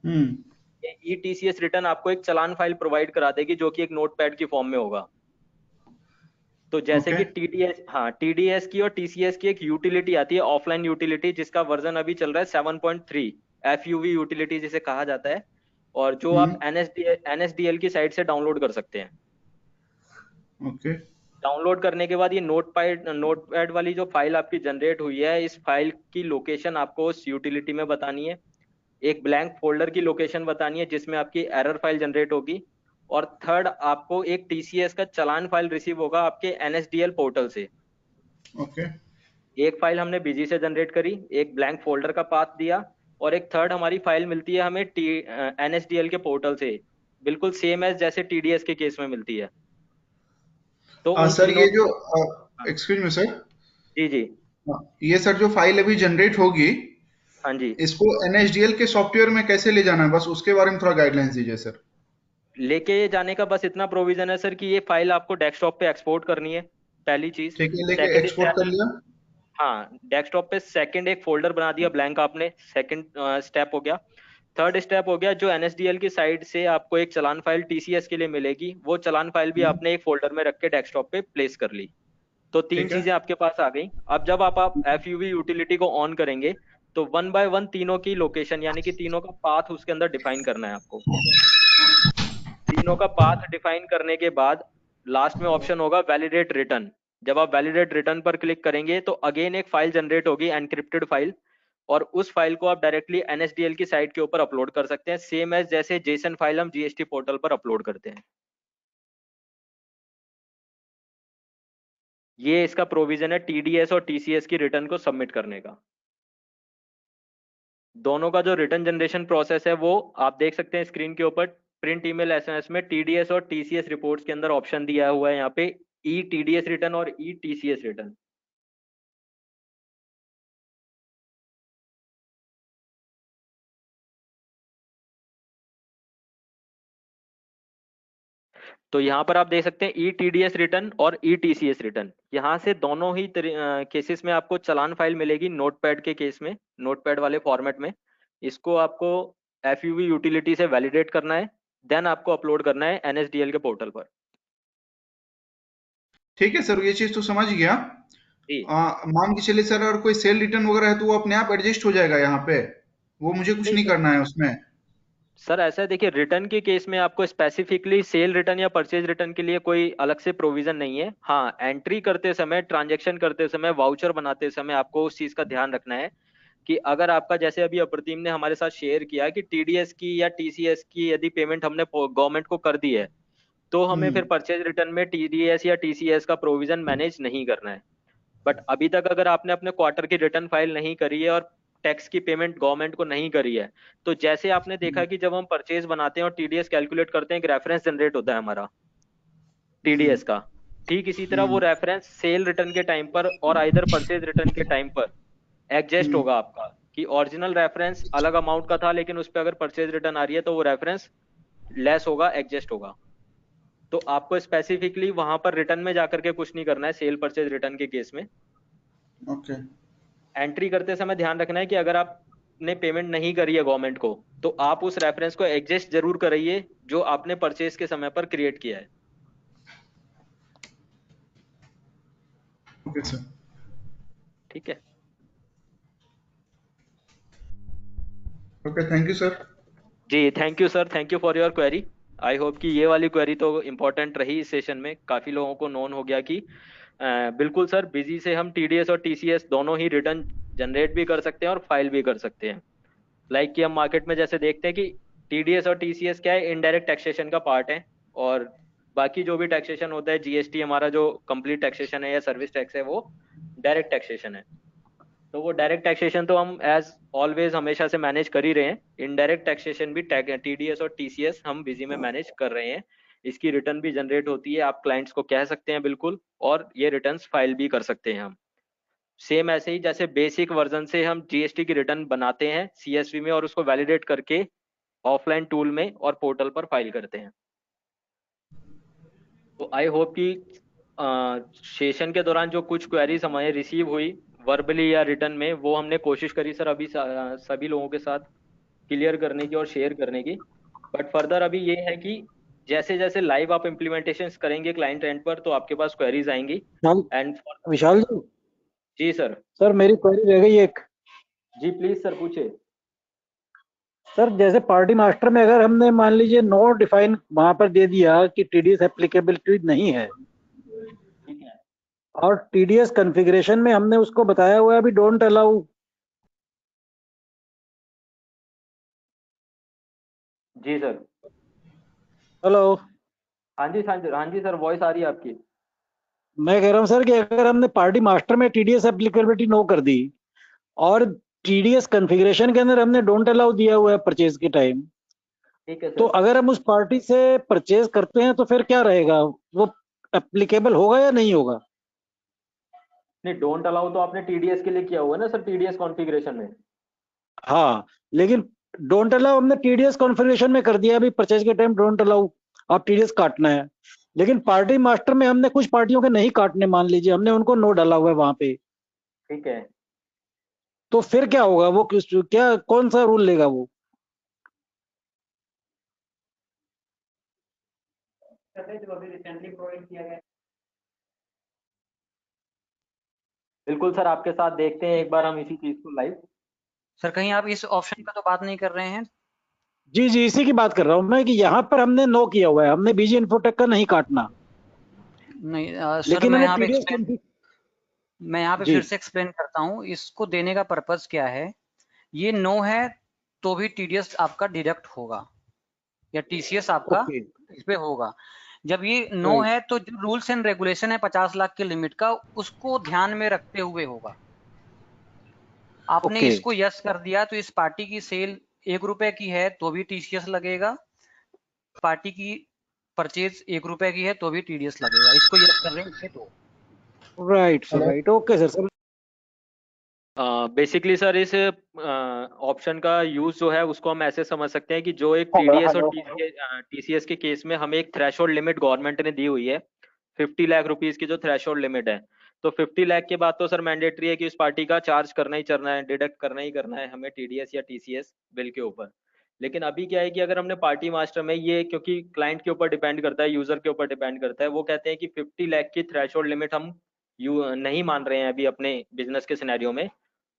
Speaker 7: हम्म,
Speaker 2: ई टीसीएस रिटर्न आपको एक चालान फाइल प्रोवाइड करा देगी जो कि एक नोटपैड की फॉर्म में होगा। तो जैसे
Speaker 7: ओके
Speaker 2: कि टीडीएस, हाँ, टीडीएस की और टीसीएस की एक यूटिलिटी आती है ऑफलाइन यूटिलिटी, जिसका वर्जन अभी चल रहा है 7.3, एफयूवी यूटिलिटी जिसे कहा जाता है, और जो
Speaker 7: हम्म,
Speaker 2: आप एनएसडीएल की साइट से डाउनलोड कर सकते हैं।
Speaker 7: ओके
Speaker 2: डाउनलोड करने के बाद ये नोटपैड वाली जो फाइल आपकी जनरेट हुई है, इस फाइल की लोकेशन आपको उस यूटिलिटी में बतानी है। एक ब्लैंक फोल्डर की लोकेशन बतानी है जिसमें आपकी एरर फाइल जनरेट होगी। और थर्ड, आपको एक टीसीएस का चालान फाइल रिसीव होगा आपके एनएसडीएल पोर्टल से।
Speaker 7: ओके
Speaker 2: एक फाइल हमने बिजी से जनरेट करी, एक ब्लैंक फोल्डर का पाथ दिया, और एक थर्ड हमारी फाइल मिलती है हमें एनएसडीएल के पोर्टल से, बिल्कुल सेम एज जैसे टीडीएस के केस में मिलती है। तो उन
Speaker 7: सर,
Speaker 2: तीनों
Speaker 7: ये जो
Speaker 2: हाँ,
Speaker 7: एक्सक्यूज मी सर,
Speaker 2: जी जी,
Speaker 7: ये सर जो फाइल अभी जनरेट होगी,
Speaker 2: हाँ जी,
Speaker 7: इसको एनएचडीएल के सॉफ्टवेयर में कैसे ले जाना है, बस उसके बारे में थोड़ा गाइडलाइंस दीजिए सर।
Speaker 2: लेके जाने का बस इतना प्रोविजन है सर कि ये फाइल आपको डेस्कटॉप पे एक्सपोर्ट करनी है, पहली चीज।
Speaker 7: ठीक है, लेके
Speaker 2: सेकंड
Speaker 7: एक्सपोर्ट कर लिया।
Speaker 2: हाँ, डेस्कटॉप पे सेकंड एक फोल्डर बना दिया ब्लैंक आपने, सेकंड स्टेप हो गया। थर्ड स्टेप हो गया, जो एनएसडीएल की साइड से आपको एक चालान फाइल टीसीएस के लिए मिलेगी, वो चालान फाइल भी
Speaker 7: हम्म,
Speaker 2: आपने एक फोल्डर में रख के डेस्कटॉप पे प्लेस कर ली। तो तीन
Speaker 7: ठीक है।
Speaker 2: चीजें आपके पास आ गई। अब जब आप एफयूवी यूटिलिटी को ऑन करेंगे तो वन बाय वन तीनों की लोकेशन, यानी कि तीनों का पाथ उसके अंदर डिफाइन करना है आपको। तीनों का पाथ डिफाइन करने के बाद लास्ट में ऑप्शन होगा वैलिडेट रिटर्न। जब आप वैलिडेट रिटर्न पर क्लिक करेंगे तो अगेन एक फाइल जनरेट होगी, एनक्रिप्टेड फाइल, और उस फाइल को आप डायरेक्टली एनएसडीएल की साइट के ऊपर अपलोड कर सकते हैं, सेम एज जैसे जेसन फाइल हम जीएसटी पोर्टल पर अपलोड करते हैं। ये इसका प्रोविजन है टीडीएस और टीसीएस की रिटर्न को सबमिट करने का। दोनों का जो रिटर्न जनरेशन प्रोसेस है वो आप देख सकते हैं स्क्रीन के ऊपर। प्रिंट, ईमेल, एसएमएस में टीडीएस और टीसीएस रिपोर्ट्स के अंदर ऑप्शन दिया हुआ है यहाँ पे, ई टीडीएस रिटर्न और ई टीसीएस रिटर्न। तो यहाँ पर आप देख सकते हैं ई टीडीएस रिटर्न और ई टीसीएस रिटर्न। यहाँ से दोनों ही केसेस में आपको चालान फाइल मिलेगी, नोटपैड के केस में, नोटपैड वाले फॉर्मेट में। इसको आपको एफयूवी यूटिलिटी से वैलिडेट करना है, देन आपको अपलोड करना है एनएसडीएल के पोर्टल पर।
Speaker 7: ठीक है सर, ये चीज तो समझ गया।
Speaker 2: जी,
Speaker 7: मान के चलिए सर, अगर कोई सेल रिटर्न वगैरह है तो वो अपने आप एडजस्ट हो जाएगा यहाँ पे, वो मुझे कुछ
Speaker 2: नहीं
Speaker 7: नहीं
Speaker 2: सर,
Speaker 7: करना है उसमें।
Speaker 2: सर ऐसा है, देखिए रिटर्न के केस में आपको स्पेसिफिकली सेल रिटर्न या परचेज रिटर्न के लिए कोई अलग से प्रोविजन नहीं है। हाँ, एंट्री करते समय, ट्रांजैक्शन करते समय, वाउचर बनाते समय आपको उस चीज का ध्यान रखना है कि अगर आपका, जैसे अभी अप्रतिम ने हमारे साथ शेयर किया कि टीडीएस की या टीसीएस की यदि पेमेंट हमने गवर्नमेंट को कर दी है, तो हमें फिर परचेज रिटर्न में टीडीएस या टीसीएस का प्रोविजन मैनेज नहीं करना है। बट अभी तक अगर आपने अपने क्वार्टर की रिटर्न फाइल नहीं करी है और टैक्स की पेमेंट गवर्नमेंट को नहीं करी है, तो जैसे आपने देखा कि जब हम परचेज बनाते हैं और टीडीएस कैलकुलेट करते हैं, एक रेफरेंस जनरेट होता है हमारा टीडीएस का, ठीक इसी तरह वो रेफरेंस सेल रिटर्न के टाइम पर और आइदर परचेज रिटर्न के टाइम पर एडजस्ट होगा आपका, कि ओरिजिनल रेफरेंस अलग अमाउंट का था लेकिन उस पर अगर परचेज रिटर्न आ रही है तो वो रेफरेंस लेस होगा, एडजस्ट होगा। तो आपको स्पेसिफिकली वहां पर रिटर्न में जाकर के कुछ नहीं करना है सेल परचेज रिटर्न के केस में।
Speaker 7: ओके।
Speaker 2: एंट्री करते समय ध्यान रखना है कि अगर आपने पेमेंट नहीं करी है गवर्नमेंट को, तो आप उस रेफरेंस को एडजस्ट जरूर कराइए जो आपने परचेज के समय पर क्रिएट किया है।
Speaker 7: Okay sir.
Speaker 2: ठीक है,
Speaker 7: okay, thank you sir.
Speaker 2: Ji thank you sir, thank you for your query. I hope कि ये वाली क्वेरी तो इम्पोर्टेंट रही इस सेशन में, काफी लोगों को नोन हो गया कि बिल्कुल सर, बिजी से हम टीडीएस और टीसीएस दोनों ही रिटर्न जनरेट भी कर सकते हैं और फाइल भी कर सकते हैं। लाइक कि हम मार्केट में जैसे देखते हैं कि टीडीएस और टीसीएस क्या है, इनडायरेक्ट टैक्सेशन का पार्ट है, और बाकी जो भी टैक्सेशन होता है, जीएसटी हमारा जो कंप्लीट टैक्सेशन है या सर्विस टैक्स है, वो डायरेक्ट टैक्सेशन है। तो वो डायरेक्ट टैक्सेशन तो हम एज ऑलवेज हमेशा से मैनेज कर ही रहे हैं, इनडायरेक्ट टैक्सेशन भी टीडीएस और टीसीएस हम बिजी में मैनेज कर रहे हैं। इसकी रिटर्न भी जनरेट होती है, आप क्लाइंट्स को कह सकते हैं बिल्कुल, और ये रिटर्न्स फाइल भी कर सकते हैं हम। सेम ऐसे ही जैसे बेसिक वर्जन से हम जीएसटी की रिटर्न बनाते हैं सीएसवी में और उसको वैलिडेट करके ऑफलाइन टूल में और पोर्टल पर फाइल करते हैं। तो आई होप कि सेशन के दौरान जो कुछ क्वेरीज हमें रिसीव हुई वर्बली या रिटर्न में, वो हमने कोशिश करी सर अभी सभी लोगों के साथ क्लियर करने की और शेयर करने की। बट फर्दर अभी ये है कि जैसे जैसे लाइव आप इम्प्लीमेंटेशन करेंगे क्लाइंट एंड पर, तो आपके पास क्वेरीज आएंगी। And
Speaker 8: Vishal ji,
Speaker 2: ji sir.
Speaker 8: Sir मेरी क्वेरी रह गई एक।
Speaker 2: जी प्लीज सर पूछे।
Speaker 8: सर जैसे पार्टी मास्टर में अगर हमने मान लीजिए नो डिफाइन वहां पर दे दिया कि टीडीएस एप्लीकेबिलिटी नहीं है,
Speaker 2: ठीक है,
Speaker 8: और टीडीएस कॉन्फ़िगरेशन में हमने उसको बताया हुआ है अभी don't allow.
Speaker 2: Ji sir.
Speaker 8: Hello,
Speaker 2: हाँ जी हाँ जी सर, वॉइस आ रही है आपकी।
Speaker 8: मैं कह रहा हूँ सर कि अगर हमने पार्टी मास्टर में टीडीएस एप्लीकेबिलिटी नो कर दी और टीडीएस कॉन्फ़िगरेशन के अंदर हमने डोंट अलाउ दिया हुआ है परचेज के टाइम,
Speaker 2: ठीक है
Speaker 8: तो
Speaker 2: सर।
Speaker 8: अगर हम उस पार्टी से परचेज करते हैं तो फिर क्या रहेगा, वो एप्लीकेबल होगा या नहीं होगा?
Speaker 2: नहीं, डोंट अलाउ तो आपने टीडीएस के लिए किया हुआ है ना सर, टीडीएस कॉन्फ़िगरेशन में।
Speaker 8: हाँ, लेकिन डोंट अलाउ हमने टीडीएस कॉन्फ़िगरेशन में कर दिया, अभी परचेज के टाइम डोंट अलाउ आप टीडीएस काटना है, लेकिन पार्टी मास्टर में हमने कुछ पार्टियों के नहीं काटने, मान लीजिए हमने उनको नो डाला हुआ है वहां पे,
Speaker 2: ठीक है।
Speaker 8: तो फिर क्या होगा, वो क्या कौन सा रूल लेगा वो?
Speaker 2: बिल्कुल सर, आपके साथ देखते हैं एक बार हम इसी चीज को लाइव।
Speaker 3: सर कहीं आप इस ऑप्शन का तो बात नहीं कर रहे हैं?
Speaker 8: जी जी, इसी की बात कर रहा हूँ मैं कि यहाँ पर हमने नो किया हुआ है, हमने बीजी इन्फोटेक का नहीं काटना,
Speaker 3: नहीं सर,
Speaker 8: लेकिन
Speaker 3: मैं
Speaker 8: हमें
Speaker 3: यहाँ पे
Speaker 8: टीडीएस
Speaker 3: मैं यहाँ पे
Speaker 8: जी
Speaker 3: फिर से एक्सप्लेन करता हूँ इसको देने का पर्पस क्या है। ये नो है तो भी टीडीएस आपका डिडक्ट होगा या टीसीएस आपका
Speaker 8: ओके
Speaker 3: इस पे होगा। जब ये नो
Speaker 8: राइट
Speaker 3: है तो जो रूल्स एंड रेगुलेशन है 50 लाख के लिमिट का, उसको ध्यान में रखते हुए होगा। आपने
Speaker 8: ओके
Speaker 3: इसको यस कर दिया तो इस पार्टी की सेल 1 रुपए की है तो भी टीसीएस लगेगा, पार्टी की परचेज 1 रुपए की है तो भी टीडीएस लगेगा। इसको यस कर रहे हैं तो
Speaker 8: right sir, right, okay sir.
Speaker 2: Basically sir इस ऑप्शन का यूज जो है उसको हम ऐसे समझ सकते हैं कि जो एक टीडीएस और टीसीएस के केस में हमें एक थ्रेशोल्ड लिमिट गवर्नमेंट ने दी हुई है 50 लाख रुपीस की, जो थ्रेशोल्ड लिमिट है। तो 50 लाख के बाद तो सर मैंडेटरी है कि उस पार्टी का चार्ज करना ही करना है, डिडक्ट करना ही करना है हमें टीडीएस या टीसीएस बिल के ऊपर। लेकिन अभी क्या है कि अगर हमने पार्टी मास्टर में ये, क्योंकि क्लाइंट के ऊपर डिपेंड करता है, यूजर के ऊपर डिपेंड करता है, वो कहते हैं कि 50 लाख की थ्रेशोल्ड लिमिट हम नहीं मान रहे हैं अभी अपने बिजनेस के सिनेरियो में,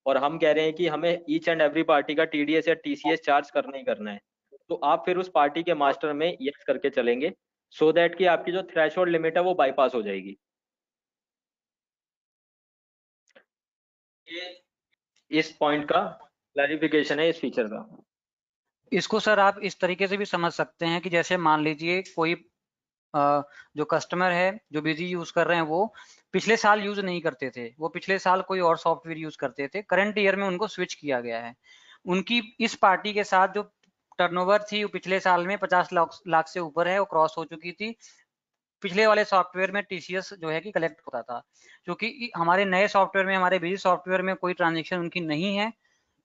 Speaker 2: और हम कह रहे हैं कि हमें ईच एंड एवरी पार्टी का टीडीएस या टीसीएस चार्ज करना ही करना है। तो आप फिर उस पार्टी के मास्टर में यस करके चलेंगे, सो दैट कि आपकी जो थ्रेशोल्ड लिमिट है वो बाईपास हो जाएगी। ये इस पॉइंट का क्लैरिफिकेशन है इस फीचर का।
Speaker 3: इसको सर आप इस तरीके से भी समझ सकते हैं कि जैसे मान लीजिए कोई जो कस्टमर है जो बिजी यूज कर रहे हैं वो पिछले साल यूज नहीं करते थे, वो पिछले साल कोई और सॉफ्टवेयर यूज करते थे, करंट ईयर में उनको स्विच किया गया है। उनकी इस पार्टी के साथ जो टर्नओवर थी वो पिछले साल में 50 लाख से ऊपर है, वो क्रॉस हो चुकी थी। पिछले वाले सॉफ्टवेयर में टीसीएस जो है कि कलेक्ट होता था, क्योंकि हमारे नए सॉफ्टवेयर में, हमारे बिजी सॉफ्टवेयर में कोई ट्रांजेक्शन उनकी नहीं है,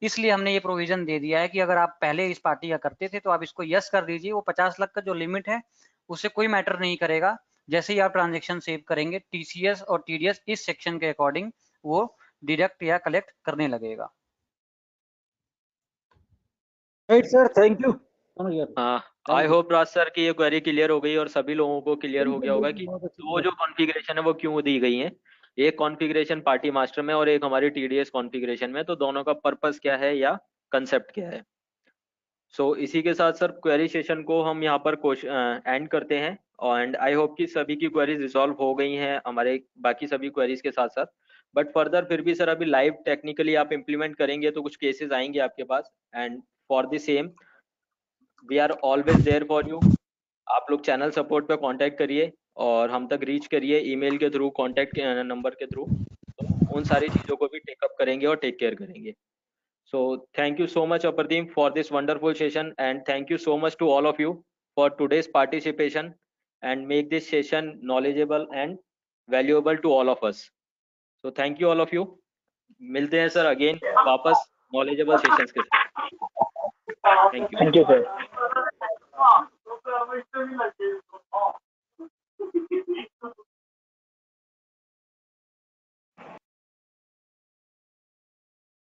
Speaker 3: इसलिए हमने ये प्रोविजन दे दिया है कि अगर आप पहले इस पार्टी का करते थे तो आप इसको यस कर दीजिए। वो 50 लाख का जो लिमिट है उससे कोई मैटर नहीं करेगा। जैसे ही आप ट्रांजेक्शन सेव करेंगे, टीसीएस और टीडीएस इस सेक्शन के अकॉर्डिंग वो डिडक्ट या कलेक्ट करने लगेगा।
Speaker 8: Right sir, thank you.
Speaker 2: I hope Raj sir की ये क्वेरी क्लियर हो गई और सभी लोगों को क्लियर हो गया होगा कि दो जो कॉन्फ़िगरेशन है वो क्यों दी गई है, एक कॉन्फ़िगरेशन पार्टी मास्टर में और एक हमारी टीडीएस कॉन्फ़िगरेशन में, तो दोनों का पर्पस क्या है या कंसेप्ट क्या है। सो इसी के साथ सर क्वेरी सेशन को हम यहाँ पर एंड करते हैं, एंड आई होप कि सभी की क्वेरीज रिजॉल्व हो गई हैं हमारे बाकी सभी क्वेरीज के साथ साथ। बट फर्दर फिर भी सर अभी लाइव टेक्निकली आप इम्प्लीमेंट करेंगे तो कुछ केसेस आएंगे आपके पास, and for the same we are always there for you. आप लोग चैनल सपोर्ट पे कांटेक्ट करिए और हम तक रीच करिए ईमेल के थ्रू, कांटेक्ट नंबर के थ्रू, तो उन सारी चीज़ों को भी टेकअप करेंगे और टेक केयर करेंगे। So thank you so much Apradeep for this wonderful session, and thank you so much to all of you for today's participation and make this session knowledgeable and valuable to all of us. So thank you all of you. मिलते हैं sir again वापस knowledgeable sessions के साथ। Thank you.
Speaker 5: Thank you sir.